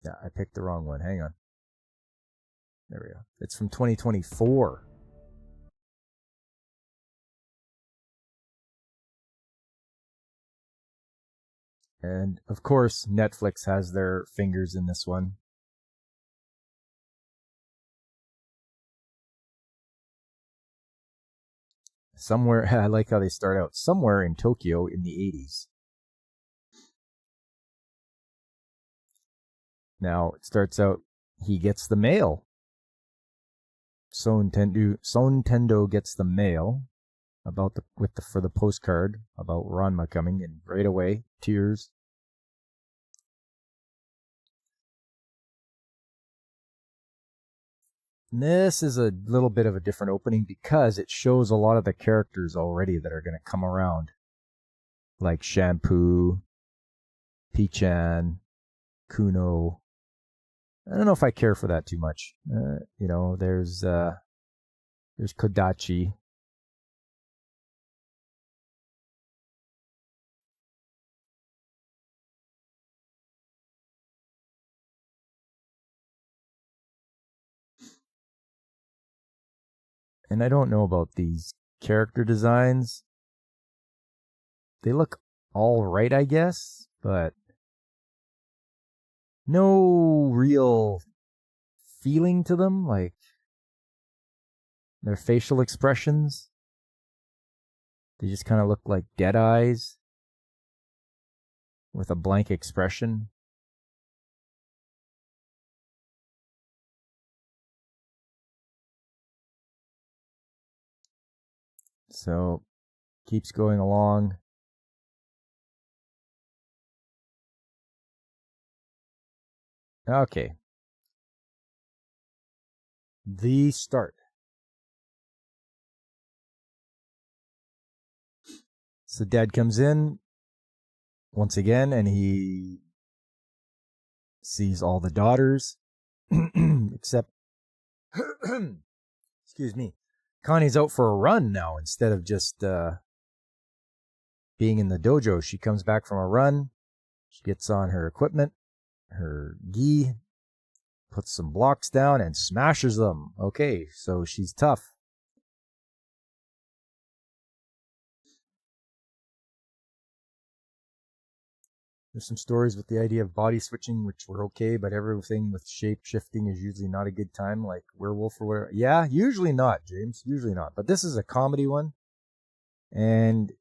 [SPEAKER 1] Yeah, I picked the wrong one. Hang on. There we go. It's from 2024. And, of course, Netflix has their fingers in this one. Somewhere, I like how they start out. Somewhere in Tokyo in the 80s. Now, it starts out, he gets the mail. Son Tendo gets the mail for the postcard about Ranma coming, and right away, tears. And this is a little bit of a different opening because it shows a lot of the characters already that are going to come around, like Shampoo, Pichan, Kuno. I don't know if I care for that too much. There's Kodachi. And I don't know about these character designs. They look all right, I guess, but no real feeling to them, like their facial expressions. They just kind of look like dead eyes with a blank expression. So, keeps going along. Okay. The start. So Dad comes in once again, and he sees all the daughters, except, excuse me, Connie's out for a run now instead of just being in the dojo. She comes back from a run. She gets on her equipment, her gi, puts some blocks down, and smashes them. Okay, so she's tough. There's some stories with the idea of body switching, which were okay, but everything with shape shifting is usually not a good time, like werewolf or whatever. Yeah, usually not, James. Usually not. But this is a comedy one. And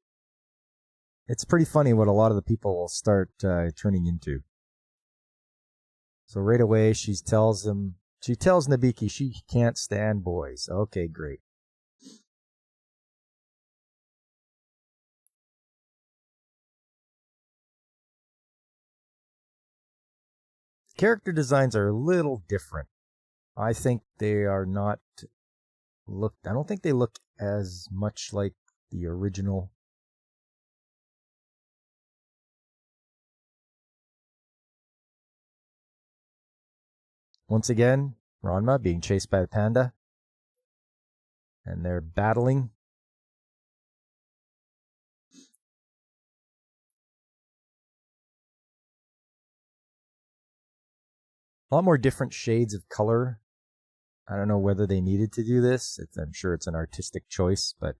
[SPEAKER 1] it's pretty funny what a lot of the people will start turning into. So right away, she tells Nabiki she can't stand boys. Okay, great. character designs are a little different. I think they are not I don't think they look as much like the original. Once again, Ranma being chased by a panda. And they're battling. A lot more different shades of color. I don't know whether they needed to do this. I'm sure it's an artistic choice, but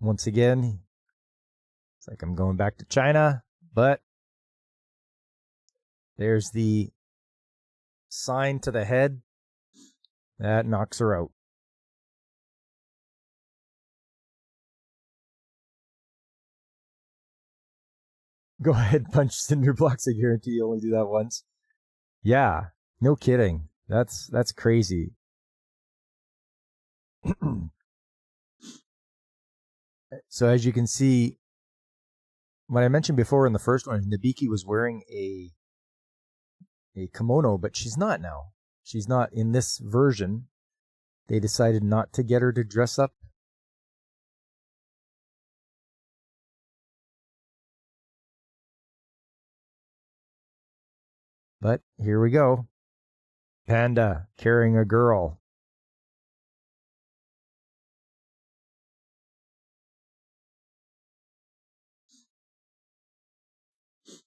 [SPEAKER 1] once again, it's like I'm going back to China, but there's the sign to the head. That knocks her out. Go ahead, punch cinder blocks. I guarantee you only do that once. Yeah, no kidding. That's crazy. So as you can see, what I mentioned before in the first one, Nabiki was wearing a kimono, but she's not now. She's not in this version. They decided not to get her to dress up. But here we go. Panda carrying a girl.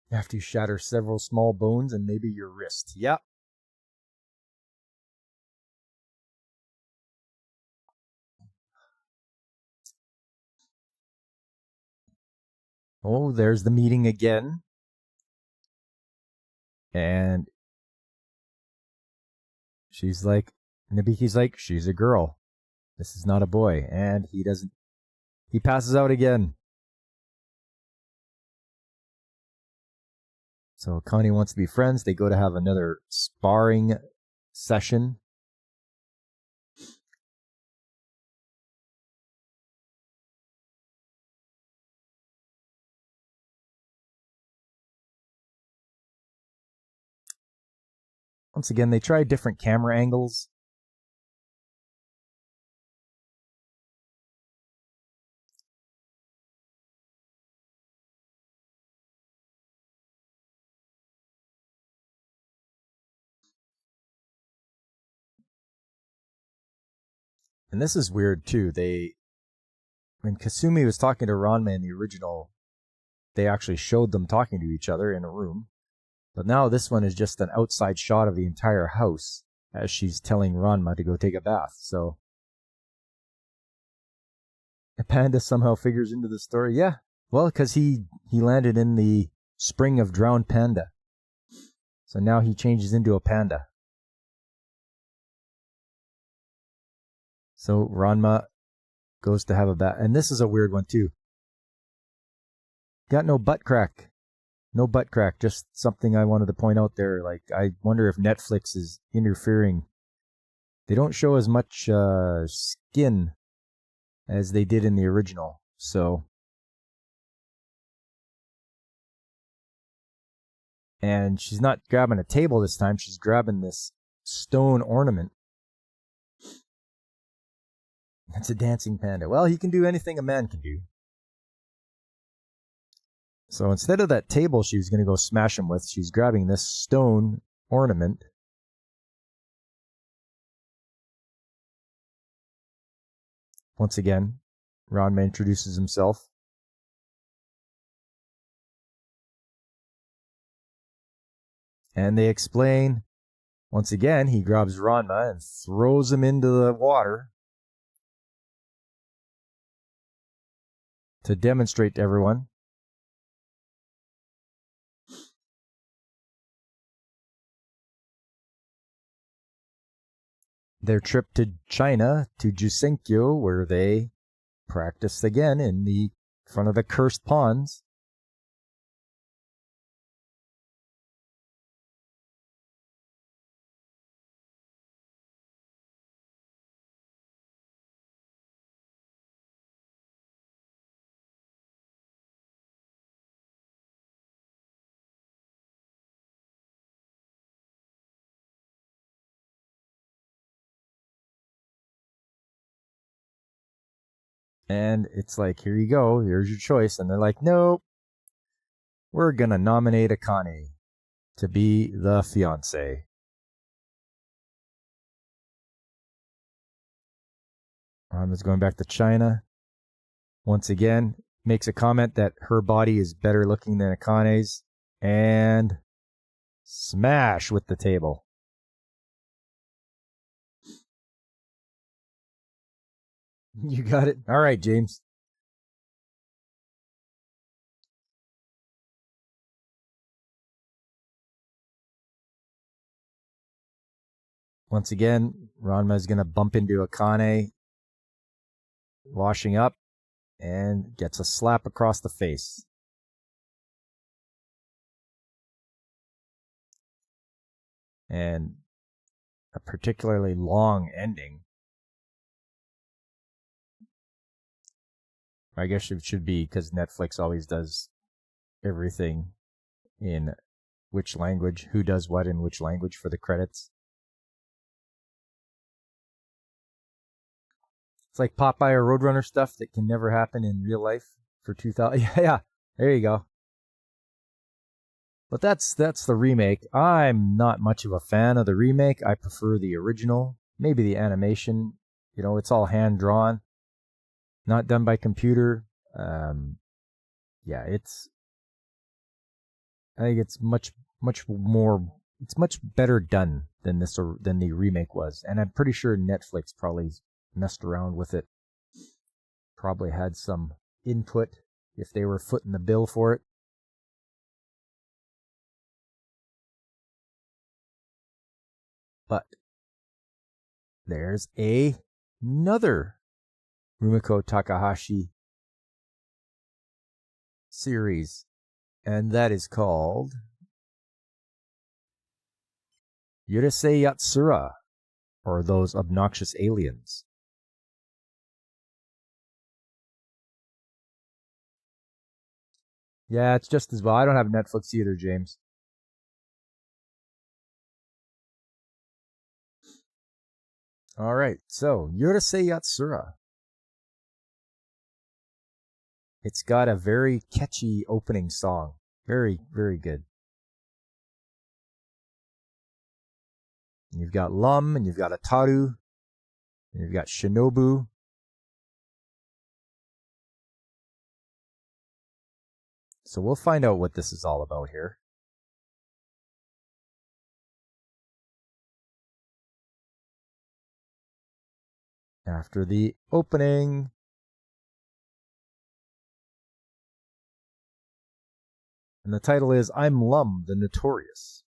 [SPEAKER 1] After you shatter several small bones and maybe your wrist. Yep. Oh, there's the meeting again. And she's like, Nabiki's like, she's a girl. This is not a boy. And he passes out again. So Connie wants to be friends. They go to have another sparring session. Once again, they try different camera angles. And this is weird too. When Kasumi was talking to Ranma in the original, they actually showed them talking to each other in a room. But now this one is just an outside shot of the entire house as she's telling Ranma to go take a bath. So a panda somehow figures into the story. Yeah, well, because he landed in the spring of drowned panda. So now he changes into a panda. So Ranma goes to have a bath. And this is a weird one too. Got no butt crack. No butt crack. Just something I wanted to point out there. Like, I wonder if Netflix is interfering. They don't show as much skin as they did in the original. So, and she's not grabbing a table this time. She's grabbing this stone ornament. It's a dancing panda. Well, he can do anything a man can do. So instead of that table she was going to go smash him with, she's grabbing this stone ornament. Once again, Ranma introduces himself. And they explain, once again, he grabs Ranma and throws him into the water to demonstrate to everyone. Their trip to China, to Jusenkyo, where they practiced again in the front of the cursed ponds. And it's like, here you go, here's your choice. And they're like, nope, we're going to nominate Akane to be the fiancé. Ranma's going back to China. Once again, makes a comment that her body is better looking than Akane's. And smash with the table. You got it? All right, James. Once again, Ranma is going to bump into Akane, washing up, and gets a slap across the face. And a particularly long ending. I guess it should be because Netflix always does everything in which language, who does what in which language for the credits. It's like Popeye or Roadrunner stuff that can never happen in real life for 2000. Yeah, there you go. But that's the remake. I'm not much of a fan of the remake. I prefer the original. Maybe the animation. You know, it's all hand drawn, not done by computer. Yeah, I think it's much more. It's much better done than the remake was, and I'm pretty sure Netflix probably messed around with it. Probably had some input if they were footing the bill for it. But there's another Rumiko Takahashi series, and that is called Yurusei Yatsura, or Those Obnoxious Aliens. Yeah, it's just as well. I don't have Netflix either, James. All right, so Yurusei Yatsura. It's got a very catchy opening song. Very, very good. And you've got Lum, and you've got Ataru, and you've got Shinobu. So we'll find out what this is all about here. After the opening. And the title is I'm Lum, the Notorious.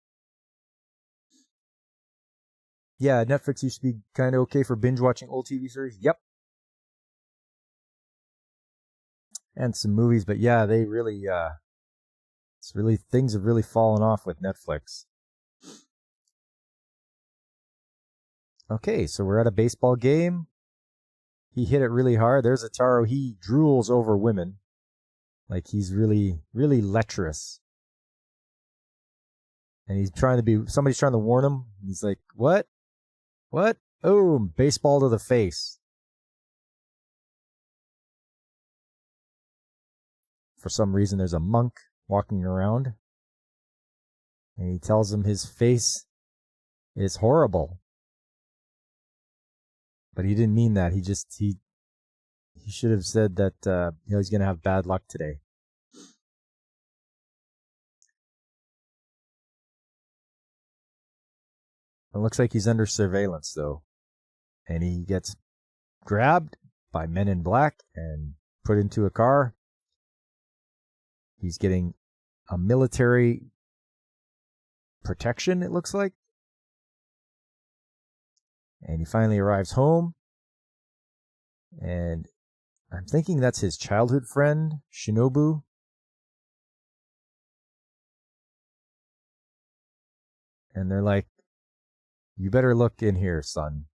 [SPEAKER 1] Yeah, Netflix used to be kind of okay for binge watching old TV series. Yep. And some movies, but yeah, they really, things have really fallen off with Netflix. Okay, so we're at a baseball game. He hit it really hard. There's Ataru. He drools over women. Like he's really, really lecherous. And somebody's trying to warn him. He's like, what? What? Oh, baseball to the face. For some reason, there's a monk walking around. And he tells him his face is horrible. But he didn't mean that. He should have said that he's going to have bad luck today. It looks like he's under surveillance, though. And he gets grabbed by men in black and put into a car. He's getting a military protection, it looks like. And he finally arrives home. And I'm thinking that's his childhood friend, Shinobu. And they're like, you better look in here, son.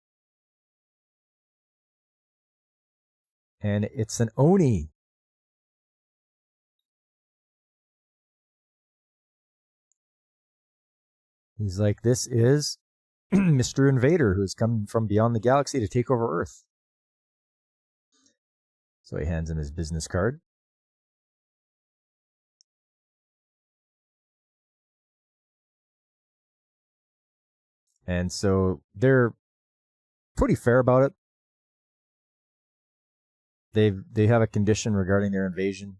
[SPEAKER 1] And it's an Oni. He's like, this is Mr. Invader, who's come from beyond the galaxy to take over Earth. So he hands him his business card. And so they're pretty fair about it. They have a condition regarding their invasion.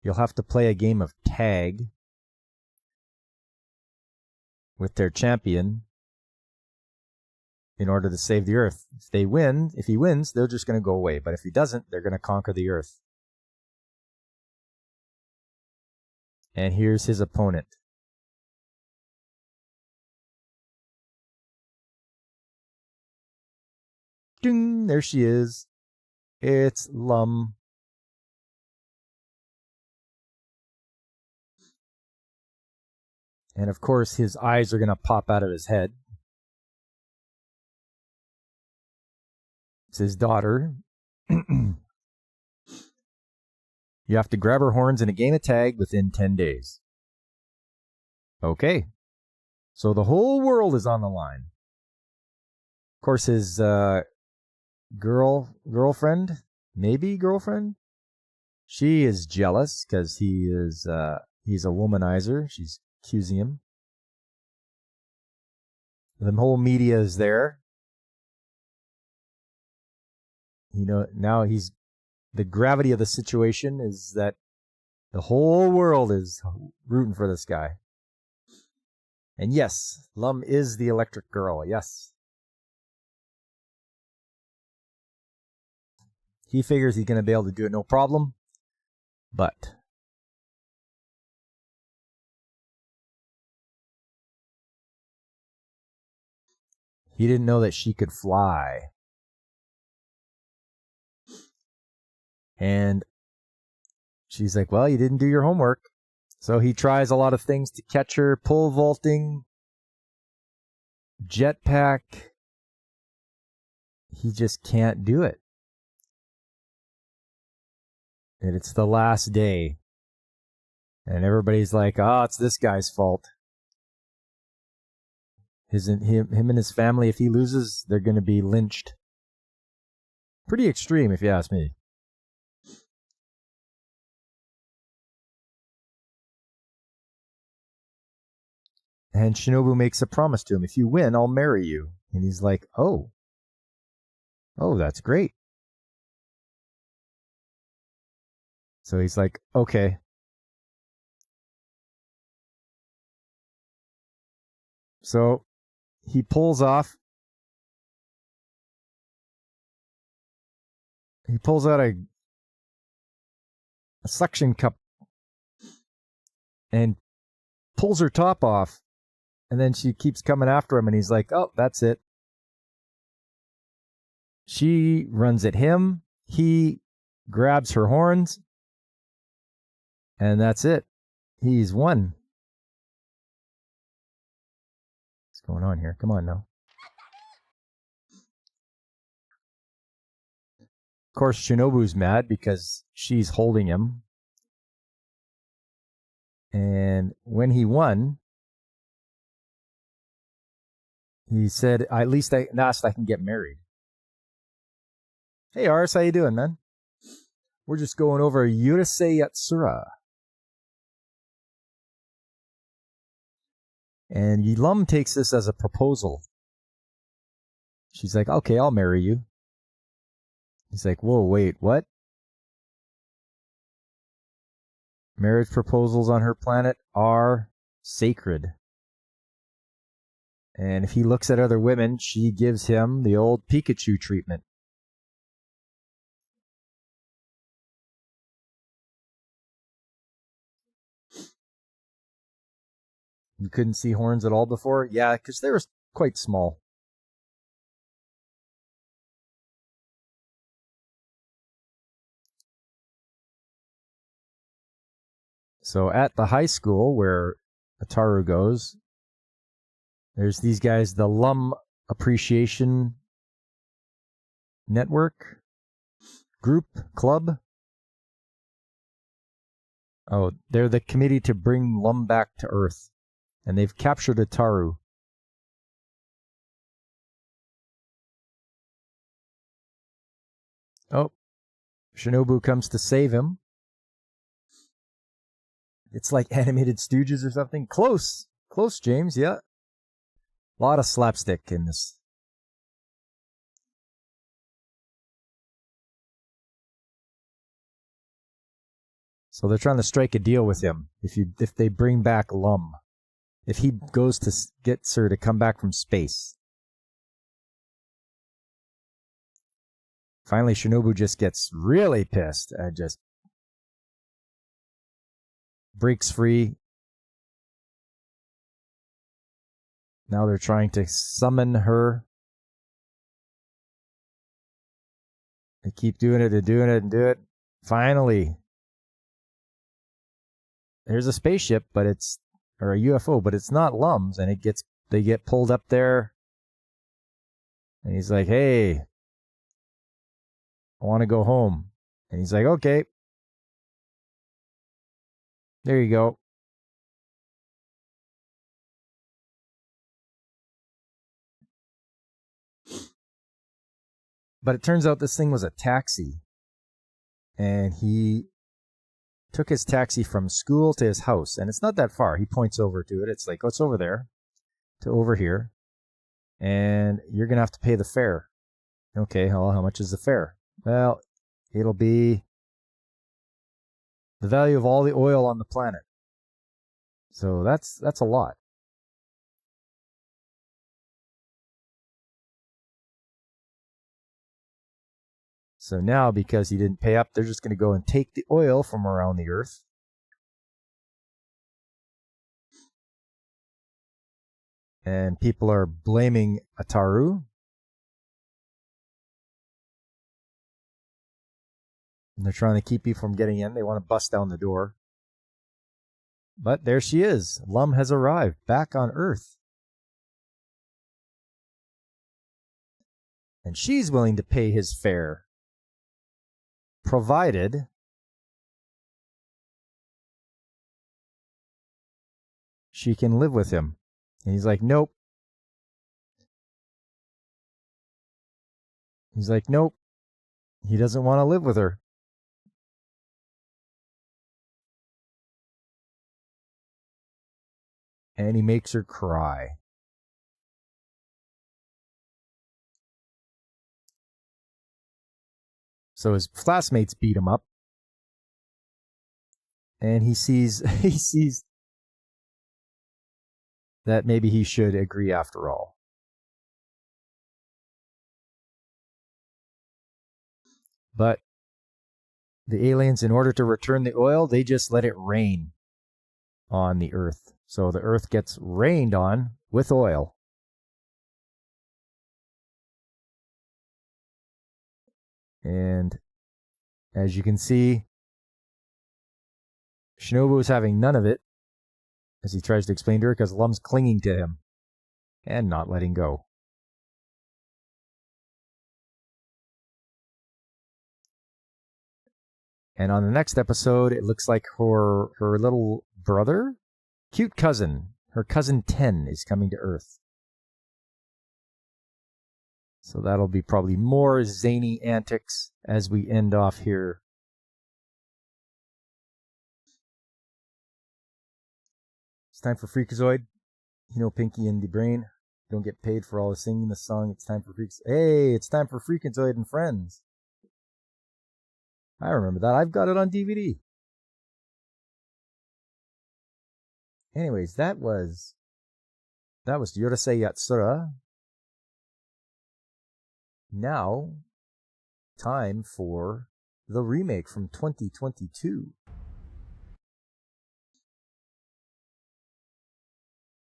[SPEAKER 1] You'll have to play a game of tag with their champion in order to save the Earth. If he wins, they're just going to go away. But if he doesn't, they're going to conquer the Earth. And here's his opponent. Ding! There she is. It's Lum. And of course, his eyes are going to pop out of his head. It's his daughter. You have to grab her horns in a game of tag within 10 days. Okay. So the whole world is on the line. Of course, his girlfriend, she is jealous because he's a womanizer. She's accusing him. The whole media is there. You know, now the gravity of the situation is that the whole world is rooting for this guy. And yes, Lum is the electric girl, yes. He figures he's going to be able to do it no problem, but he didn't know that she could fly. And she's like, well, you didn't do your homework. So he tries a lot of things to catch her, pole vaulting, jetpack. He just can't do it. And it's the last day. And everybody's like, it's this guy's fault. Him and his family, if he loses, they're going to be lynched. Pretty extreme, if you ask me. And Shinobu makes a promise to him. If you win, I'll marry you. And he's like, oh, that's great. So he's like, okay. So he pulls out a suction cup and pulls her top off. And then she keeps coming after him, and he's like, oh, that's it. She runs at him. He grabs her horns. And that's it. He's won. What's going on here? Come on now. Of course, Shinobu's mad because she's holding him. And when he won, he said, at least I can get married. Hey, Ars, how you doing, man? We're just going over Yurusei Yatsura. And Lum takes this as a proposal. She's like, okay, I'll marry you. He's like, whoa, wait, what? Marriage proposals on her planet are sacred. And if he looks at other women, she gives him the old Pikachu treatment. You couldn't see horns at all before? Yeah, because they were quite small. So at the high school where Ataru goes, there's these guys, the Lum Appreciation Network, Group, Club. Oh, they're the committee to bring Lum back to Earth. And they've captured Ataru. Oh, Shinobu comes to save him. It's like Animated Stooges or something. Close, James. Yeah, a lot of slapstick in this. So they're trying to strike a deal with him. If they bring back Lum, if he goes to get her to come back from space. Finally, Shinobu just gets really pissed and just breaks free. Now they're trying to summon her. They keep doing it and doing it and do it. Finally, there's a spaceship, or a UFO, but it's not Lum's, and they get pulled up there. And he's like, "Hey, I want to go home." And he's like, "Okay. There you go." But it turns out this thing was a taxi. And he took his taxi from school to his house. And it's not that far. He points over to it. It's like, oh, it's over there to over here. And you're going to have to pay the fare. Okay, well, how much is the fare? Well, it'll be the value of all the oil on the planet. So that's a lot. So now, because he didn't pay up, they're just going to go and take the oil from around the Earth. And people are blaming Ataru. And they're trying to keep you from getting in. They want to bust down the door. But there she is. Lum has arrived back on Earth. And she's willing to pay his fare, provided she can live with him. And he's like, nope. He's like, nope. He doesn't want to live with her. And he makes her cry. So his classmates beat him up. And he sees that maybe he should agree after all. But the aliens, in order to return the oil, they just let it rain on the Earth. So the Earth gets rained on with oil. And as you can see, Shinobu is having none of it, as he tries to explain to her, because Lum's clinging to him and not letting go. And on the next episode, it looks like her little brother, cute cousin, her cousin 10, is coming to Earth. So that'll be probably more zany antics as we end off here. It's time for Freakazoid. You know, Pinky and the Brain don't get paid for all the singing the song. It's time for Freaks. Hey, it's time for Freakazoid and Friends. I remember that. I've got it on DVD. Anyways, that was Yorosei Yatsura. Now, time for the remake from 2022.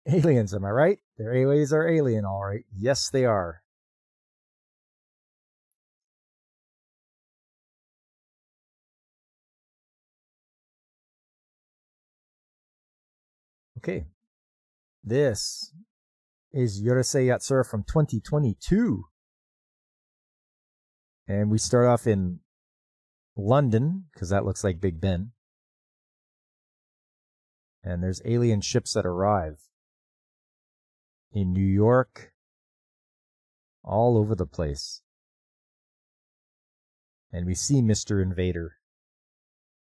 [SPEAKER 1] Aliens, am I right? Their aliens are alien, all right. Yes, they are. Okay. This is Yorosei Yatsura from 2022. And we start off in London, because that looks like Big Ben. And there's alien ships that arrive in New York, all over the place. And we see Mr. Invader.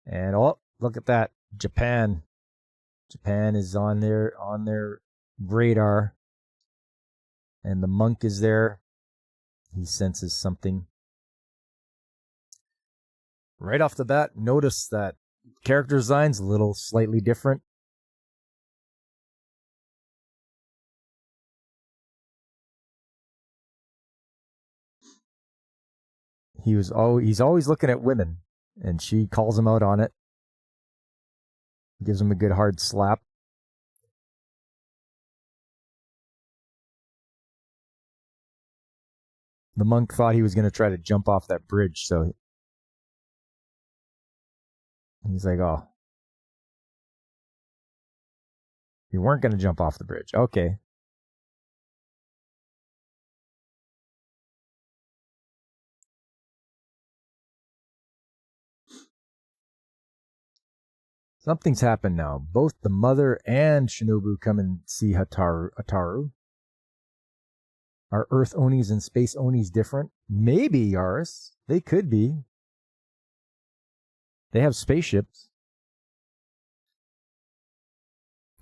[SPEAKER 1] And oh, look at that. Japan. Japan is on their radar. And the monk is there. He senses something. Right off the bat, notice that character design's a little slightly different. He's always looking at women, and she calls him out on it. Gives him a good hard slap. The monk thought he was going to try to jump off that bridge, so he's like, oh. You weren't going to jump off the bridge. Okay. Something's happened now. Both the mother and Shinobu come and see Ataru. Are Earth Onis and Space Onis different? Maybe, Yaris. They could be. They have spaceships.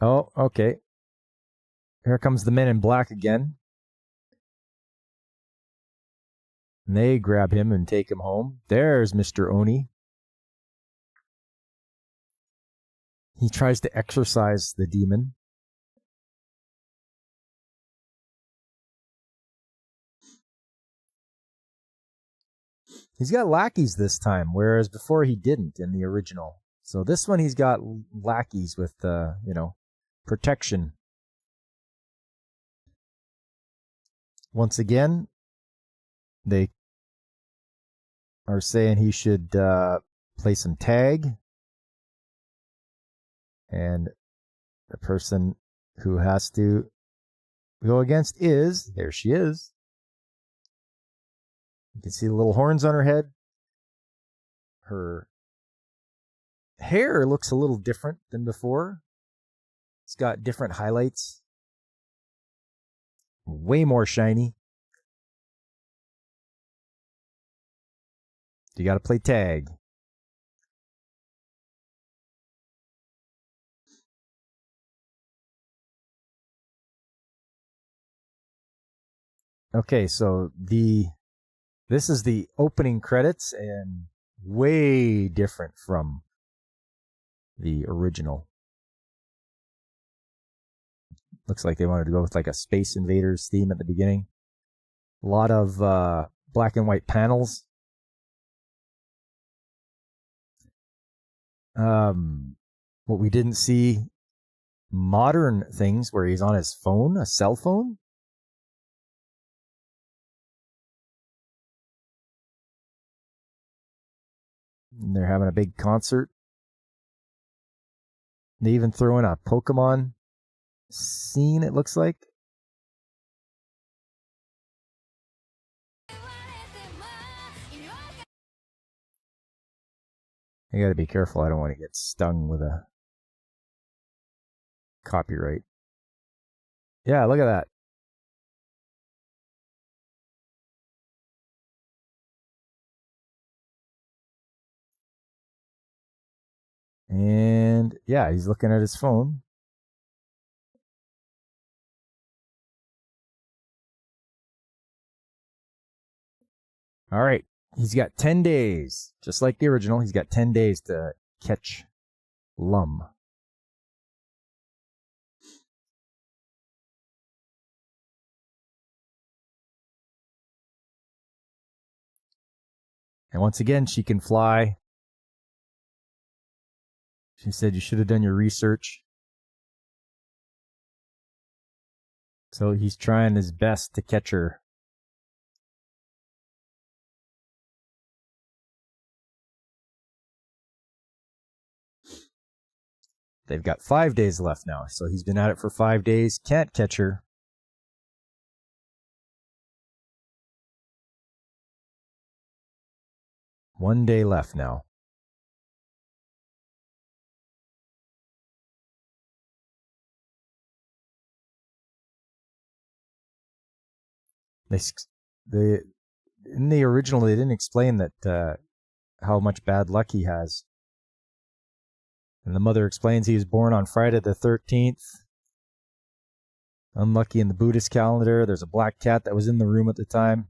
[SPEAKER 1] Oh, okay. Here comes the men in black again. And they grab him and take him home. There's Mr. Oni. He tries to exorcise the demon. He's got lackeys this time, whereas before he didn't in the original. So this one he's got lackeys with, protection. Once again, they are saying he should play some tag. And the person who has to go against is, there she is. You can see the little horns on her head. Her hair looks a little different than before. It's got different highlights. Way more shiny. You got to play tag. Okay, so this is the opening credits, and way different from the original. Looks like they wanted to go with like a Space Invaders theme at the beginning. A lot of black and white panels. What we didn't see, modern things where he's on his phone, a cell phone. And they're having a big concert. They even throw in a Pokemon scene, it looks like. I gotta be careful. I don't want to get stung with a copyright. Yeah, look at that. And yeah, he's looking at his phone. All right. He's got 10 days. Just like the original, he's got 10 days to catch Lum. And once again, she can fly. She said you should have done your research. So he's trying his best to catch her. They've got 5 days left now. So he's been at it for 5 days. Can't catch her. One day left now. In the original, they didn't explain that how much bad luck he has. And the mother explains he was born on Friday the 13th. Unlucky in the Buddhist calendar. There's a black cat that was in the room at the time.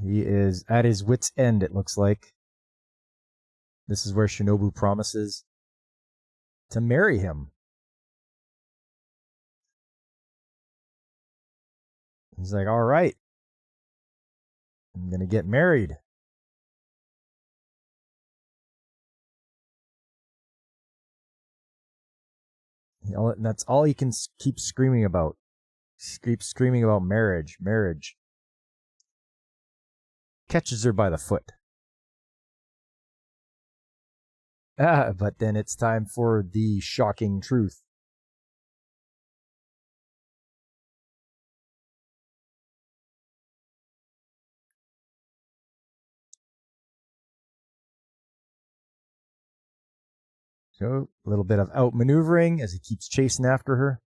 [SPEAKER 1] He is at his wit's end, it looks like. This is where Shinobu promises to marry him. He's like, all right, I'm going to get married. And that's all he can keep screaming about. He keeps screaming about marriage, marriage. Catches her by the foot. But then it's time for the shocking truth. So, a little bit of outmaneuvering as he keeps chasing after her.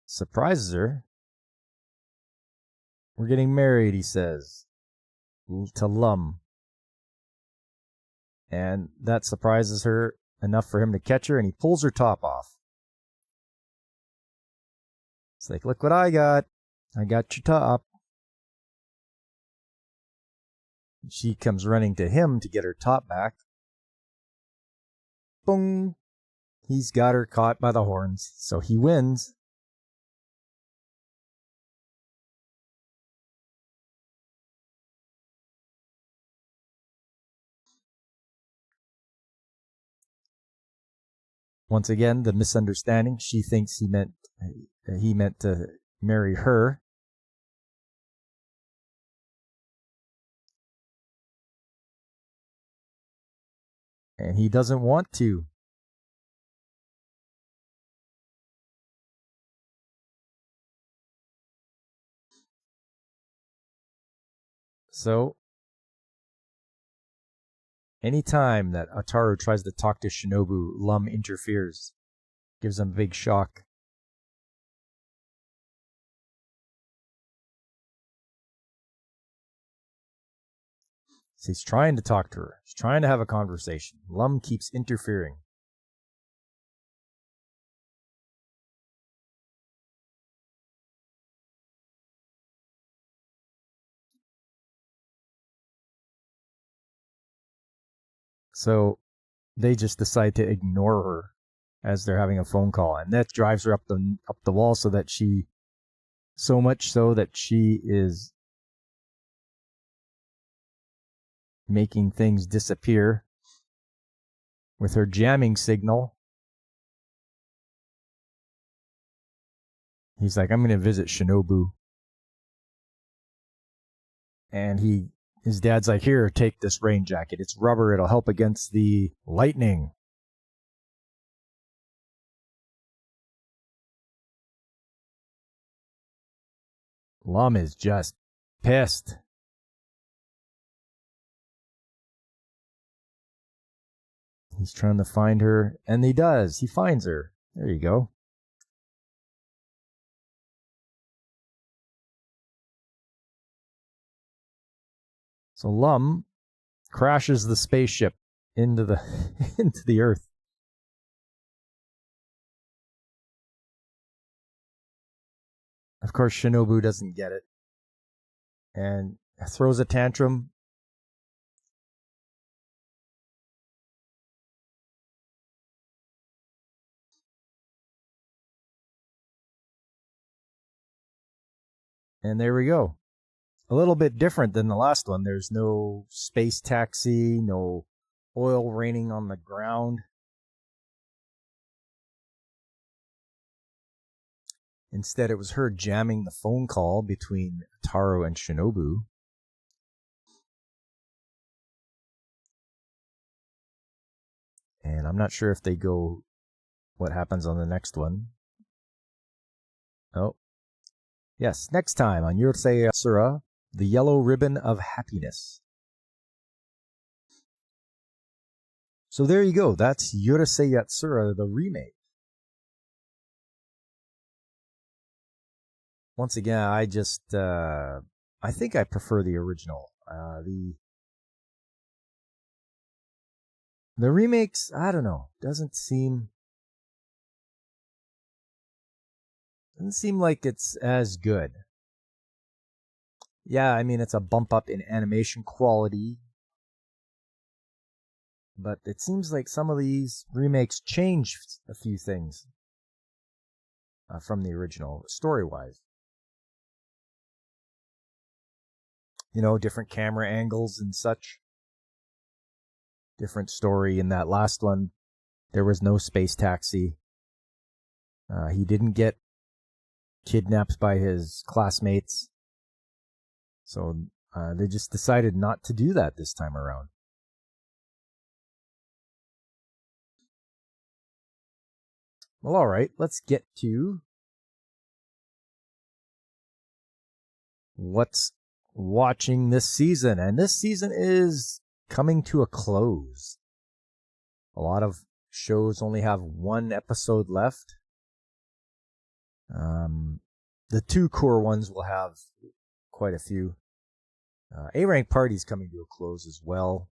[SPEAKER 1] Surprises her. We're getting married, he says, to Lum. And that surprises her enough for him to catch her, and he pulls her top off. It's like, look what I got. I got your top. She comes running to him to get her top back. Boom! He's got her caught by the horns, so he wins. Once again, the misunderstanding. She thinks he meant to marry her. And he doesn't want to. So, anytime that Ataru tries to talk to Shinobu, Lum interferes. Gives him a big shock. So he's trying to talk to her. He's trying to have a conversation. Lum keeps interfering. So they just decide to ignore her as they're having a phone call, and that drives her up the wall so much so that she is making things disappear with her jamming signal. He's like, I'm going to visit Shinobu. And his dad's like, here, take this rain jacket. It's rubber. It'll help against the lightning. Lum is just pissed. He's trying to find her, and he does. He finds her. There you go. So Lum crashes the spaceship into the Earth. Of course, Shinobu doesn't get it and throws a tantrum. And there we go. A little bit different than the last one. There's no space taxi, no oil raining on the ground. Instead, it was her jamming the phone call between Taro and Shinobu. And I'm not sure if they go what happens on the next one. Oh. Yes, next time on Yurusei Asura, the Yellow Ribbon of Happiness. So there you go. That's Urusei Yatsura, the remake. Once again, I think I prefer the original. The remakes, I don't know, doesn't seem like it's as good. Yeah, I mean, it's a bump up in animation quality, but it seems like some of these remakes changed a few things from the original, story-wise. You know, different camera angles and such. Different story in that last one. There was no space taxi. He didn't get kidnapped by his classmates. So they just decided not to do that this time around. Well, all right, let's get to what's watching this season. And this season is coming to a close. A lot of shows only have one episode left. The two core ones will have quite a few. A-Rank Party's coming to a close as well.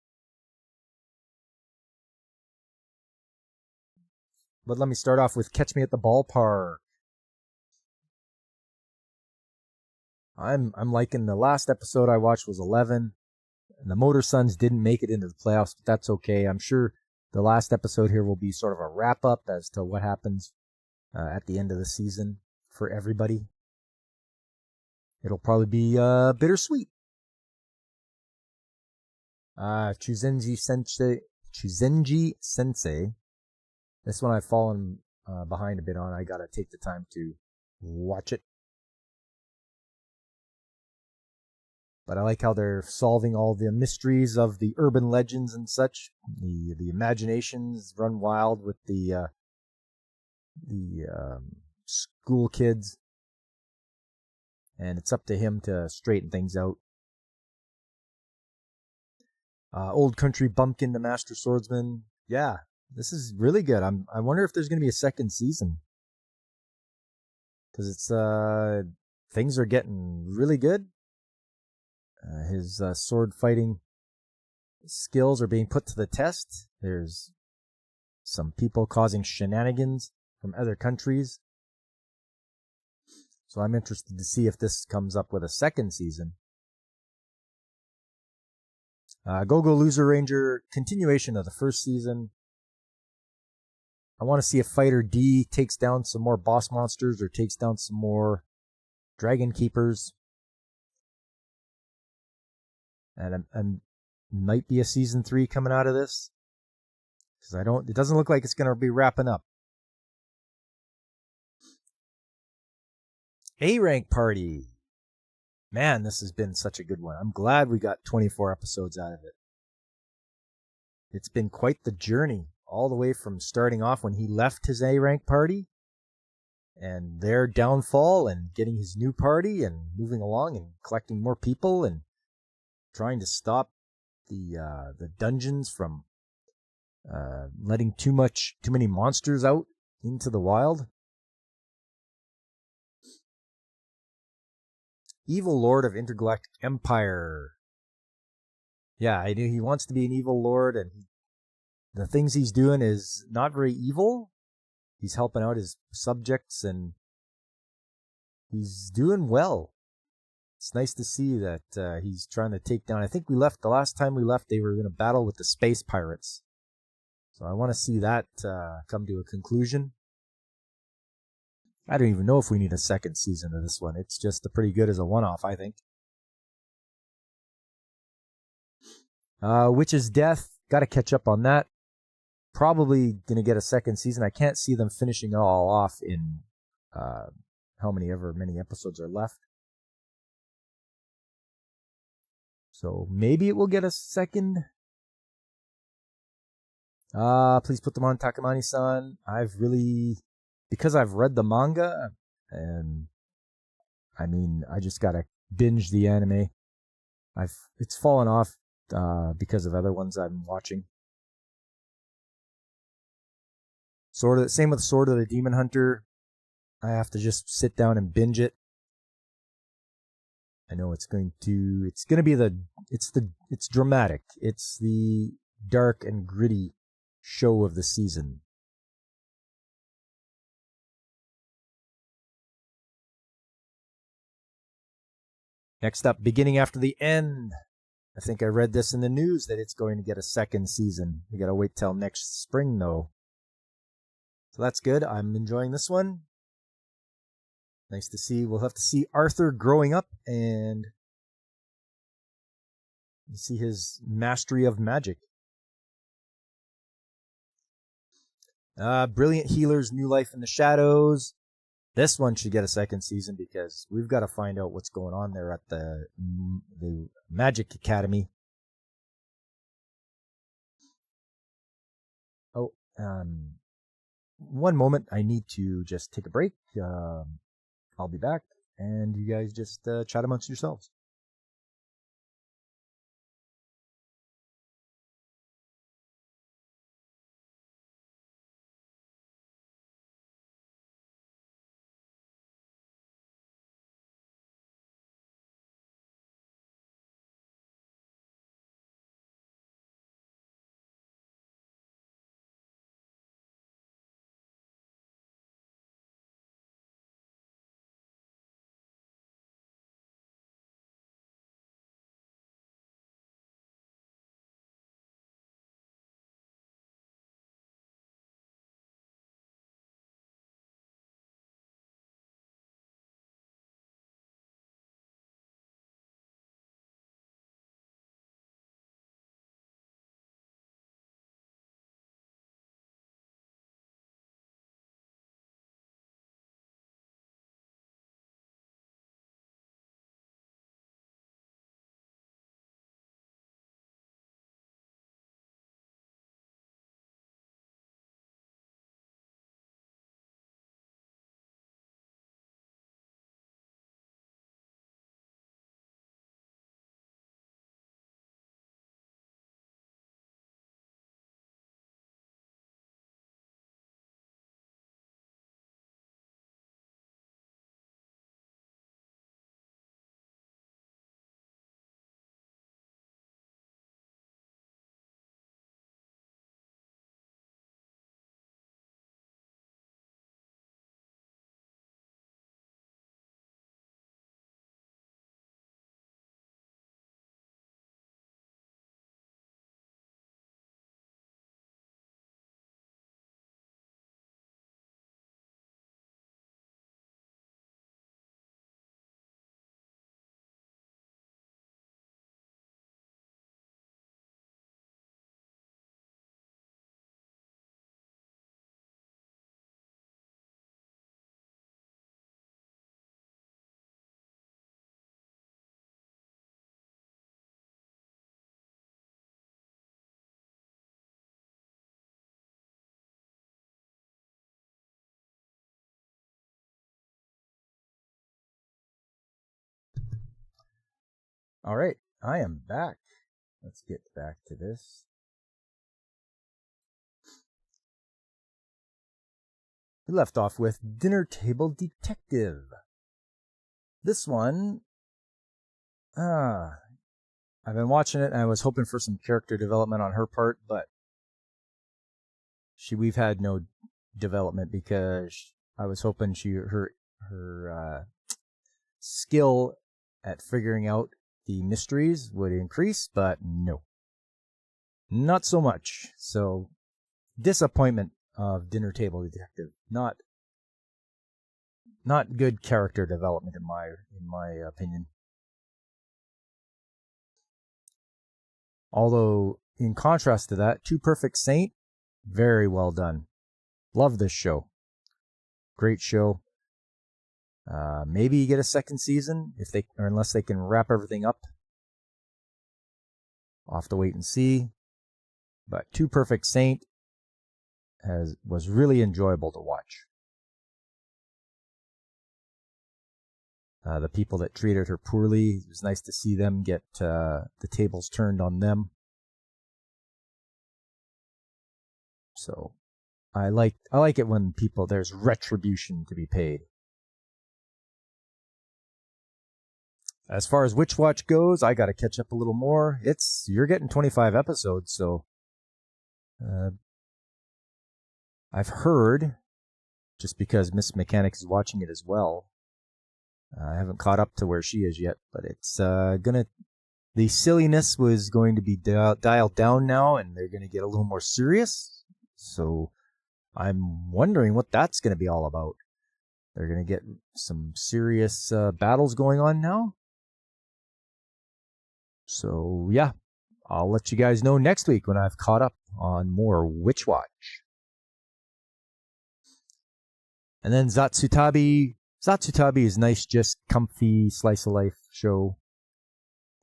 [SPEAKER 1] But let me start off with Catch Me at the Ballpark. I'm liking the last episode I watched was 11. And the Motor Sons didn't make it into the playoffs, but that's okay. I'm sure the last episode here will be sort of a wrap-up as to what happens at the end of the season for everybody. It'll probably be bittersweet. Chuzenji Sensei. This one I've fallen behind a bit on. I gotta take the time to watch it. But I like how they're solving all the mysteries of the urban legends and such. The imaginations run wild with the school kids. And it's up to him to straighten things out. Old Country Bumpkin, the Master Swordsman. Yeah, this is really good. I wonder if there's going to be a second season. Because it's things are getting really good. His sword fighting skills are being put to the test. There's some people causing shenanigans from other countries. So I'm interested to see if this comes up with a second season. Go-Go Loser Ranger, continuation of the first season. I want to see if Fighter D takes down some more boss monsters or takes down some more Dragon Keepers. And might be a season 3 coming out of this. Because it doesn't look like it's going to be wrapping up. A-Rank Party. Man, this has been such a good one. I'm glad we got 24 episodes out of it. It's been quite the journey, all the way from starting off when he left his A-Rank party and their downfall and getting his new party and moving along and collecting more people and trying to stop the dungeons from letting too many monsters out into the wild. Evil Lord of Intergalactic Empire. Yeah, I knew he wants to be an evil lord, and the things he's doing is not very evil. He's helping out his subjects, and he's doing well. It's nice to see that he's trying to take down... I think the last time we left, they were in a battle with the space pirates. So I want to see that come to a conclusion. I don't even know if we need a second season of this one. It's just pretty good as a one-off, I think. Witch's Death. Got to catch up on that. Probably going to get a second season. I can't see them finishing it all off in many episodes are left. So maybe it will get a second. Please put them on Takamani-san. Because I've read the manga, and I just gotta binge the anime. It's fallen off because of other ones I'm watching. Same with Sword of the Demon Hunter. I have to just sit down and binge it. I know it's going to be it's dramatic. It's the dark and gritty show of the season. Next up, Beginning After the End. I think I read this in the news that it's going to get a second season. We gotta wait till next spring though. So that's good. I'm enjoying this one. Nice to see. We'll have to see Arthur growing up and see his mastery of magic. Brilliant Healers, New Life in the Shadows. This one should get a second season because we've got to find out what's going on there at the Magic Academy. Oh, one moment. I need to just take a break. I'll be back, and you guys just chat amongst yourselves. All right, I am back. Let's get back to this. We left off with Dinner Table Detective. This one, I've been watching it and I was hoping for some character development on her part, but we've had no development because I was hoping her skill at figuring out the mysteries would increase, but no. Not so much. So, disappointment of Dinner Table Detective. Not good character development in my opinion. Although, in contrast to that, Two Perfect Saint, very well done. Love this show. Great show. Maybe you get a second season unless they can wrap everything up. I'll have to wait and see. But Two Perfect Saint was really enjoyable to watch. The people that treated her poorly, it was nice to see them get the tables turned on them. So, I like it when there's retribution to be paid. As far as Witch Watch goes, I got to catch up a little more. You're getting 25 episodes, so I've heard, just because Miss Mechanics is watching it as well. I haven't caught up to where she is yet, but it's the silliness was going to be dialed down now, and they're going to get a little more serious. So I'm wondering what that's going to be all about. They're going to get some serious battles going on now. So, yeah, I'll let you guys know next week when I've caught up on more Witch Watch. And then Zatsutabi. Zatsutabi is nice, just comfy slice of life show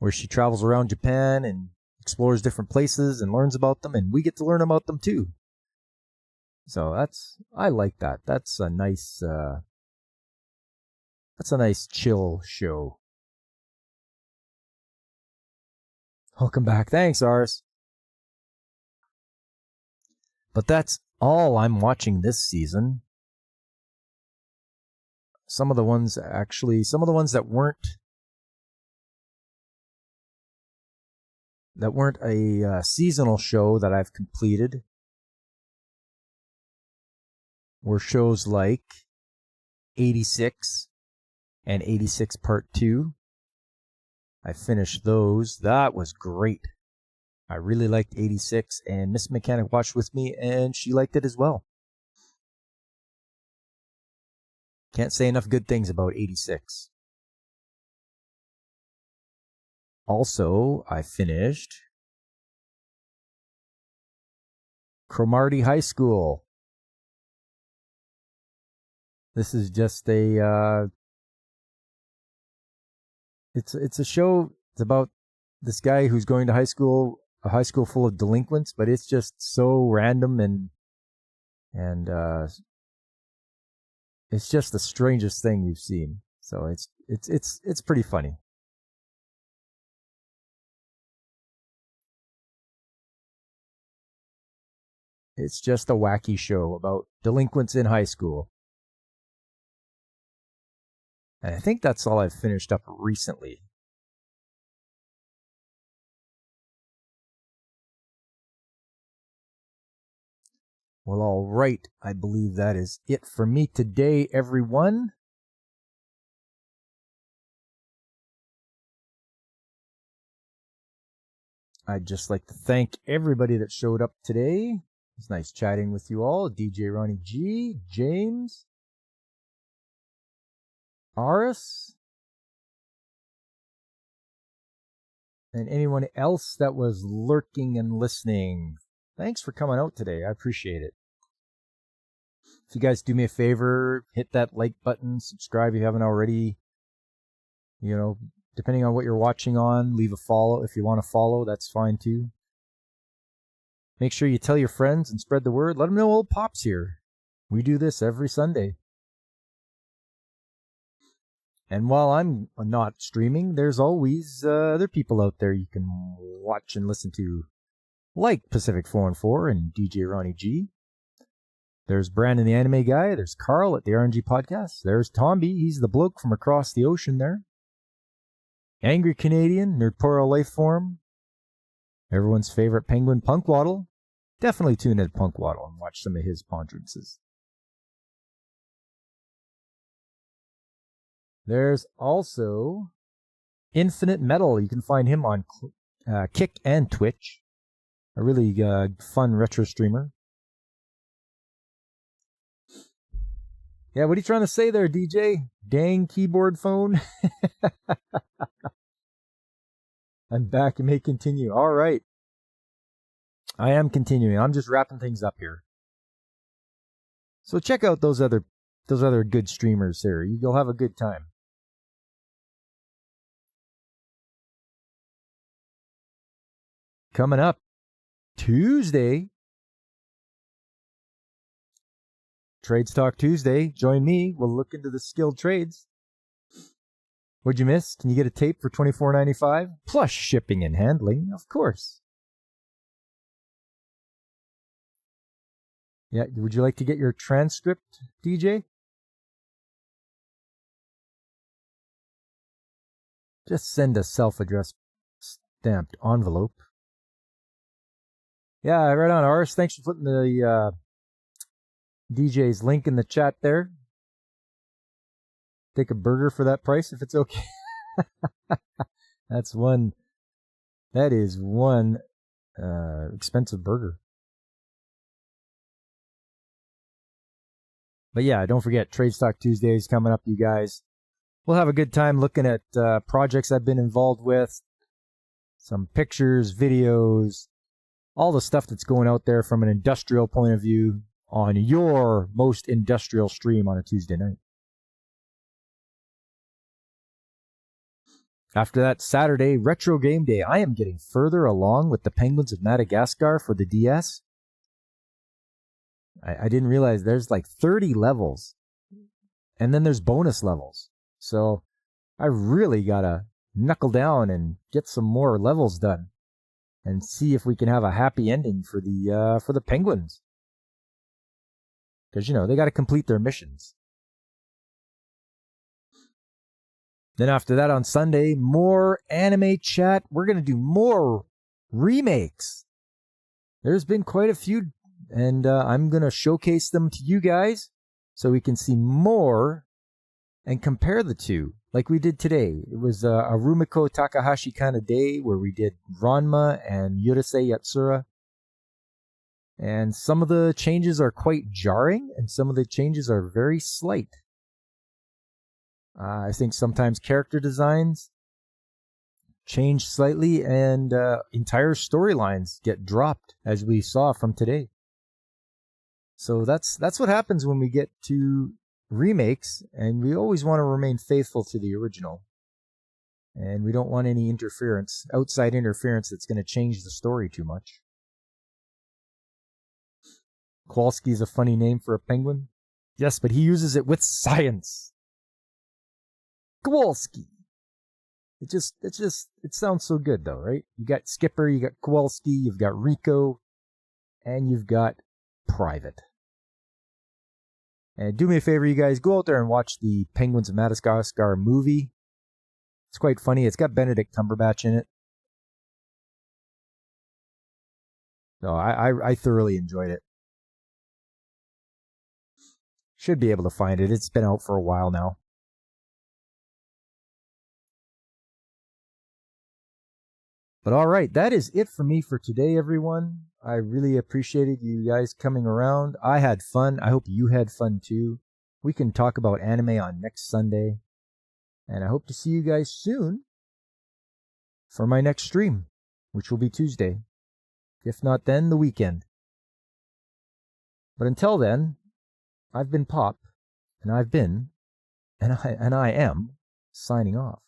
[SPEAKER 1] where she travels around Japan and explores different places and learns about them, and we get to learn about them too. So I like that. That's a nice chill show. Welcome back. Thanks, Ars. But that's all I'm watching this season. Some of the ones that weren't a seasonal show that I've completed were shows like 86 and 86 Part 2. I finished those. That was great. I really liked 86, and Miss Mechanic watched with me, and she liked it as well. Can't say enough good things about 86. Also, I finished Cromartie High School. This is just it's a show. It's about this guy who's going to high school, a high school full of delinquents, but it's just so random and it's just the strangest thing you've seen. So it's pretty funny. It's just a wacky show about delinquents in high school. And I think that's all I've finished up recently. Well, all right. I believe that is it for me today, everyone. I'd just like to thank everybody that showed up today. It's nice chatting with you all. DJ Ronnie G, James, Aris, and anyone else that was lurking and listening. Thanks for coming out today. I appreciate it. If you guys do me a favor, hit that like button, subscribe if you haven't already. You know, depending on what you're watching on, leave a follow. If you want to follow, that's fine too. Make sure you tell your friends and spread the word. Let them know old Pop's here. We do this every Sunday. And while I'm not streaming, there's always other people out there you can watch and listen to, like Pacific 4 and DJ Ronnie G. There's Brandon the Anime Guy. There's Carl at the RNG Podcast. There's Tomby. He's the bloke from across the ocean there. Angry Canadian, Nerdporo Lifeform. Everyone's favorite penguin, Punkwaddle. Definitely tune in to Punkwaddle and watch some of his pondrances. There's also Infinite Metal. You can find him on Kick and Twitch. A really fun retro streamer. Yeah, what are you trying to say there, DJ? Dang keyboard phone. I'm back and may continue. All right. I am continuing. I'm just wrapping things up here. So check out those other good streamers here. You'll have a good time. Coming up Tuesday, Trades Talk Tuesday. Join me. We'll look into the skilled trades. What'd you miss? Can you get a tape for $24.95? Plus shipping and handling, of course. Yeah, would you like to get your transcript, DJ? Just send a self-addressed stamped envelope. Yeah, right on, Ars. Thanks for putting the DJ's link in the chat there. Take a burger for that price if it's okay. That is one expensive burger. But yeah, don't forget, Trade Stock Tuesdays coming up, you guys. We'll have a good time looking at projects I've been involved with, some pictures, videos, all the stuff that's going out there from an industrial point of view on your most industrial stream on a Tuesday night. After that, Saturday, Retro Game Day. I am getting further along with the Penguins of Madagascar for the DS. I didn't realize there's like 30 levels. And then there's bonus levels. So I really got to knuckle down and get some more levels done. And see if we can have a happy ending for the Penguins. Because, they got to complete their missions. Then after that on Sunday, more anime chat. We're going to do more remakes. There's been quite a few, and I'm going to showcase them to you guys so we can see more and compare the two like we did today. It was a Rumiko Takahashi kind of day where we did Ranma and Yurusei Yatsura. And some of the changes are quite jarring, and some of the changes are very slight. I think sometimes character designs change slightly, and entire storylines get dropped, as we saw from today. So that's what happens when we get to remakes, and we always want to remain faithful to the original. And we don't want any interference, outside interference that's going to change the story too much. Kowalski is a funny name for a penguin. Yes, but he uses it with science. Kowalski. It sounds so good though, right? You got Skipper, you got Kowalski, you've got Rico, and you've got Private. And do me a favor, you guys, go out there and watch the Penguins of Madagascar movie. It's quite funny. It's got Benedict Cumberbatch in it. So I thoroughly enjoyed it. Should be able to find it. It's been out for a while now. But all right, that is it for me for today, everyone. I really appreciated you guys coming around. I had fun. I hope you had fun too. We can talk about anime on next Sunday. And I hope to see you guys soon for my next stream, which will be Tuesday. If not then, the weekend. But until then, I've been Pop, and I've been, and I am signing off.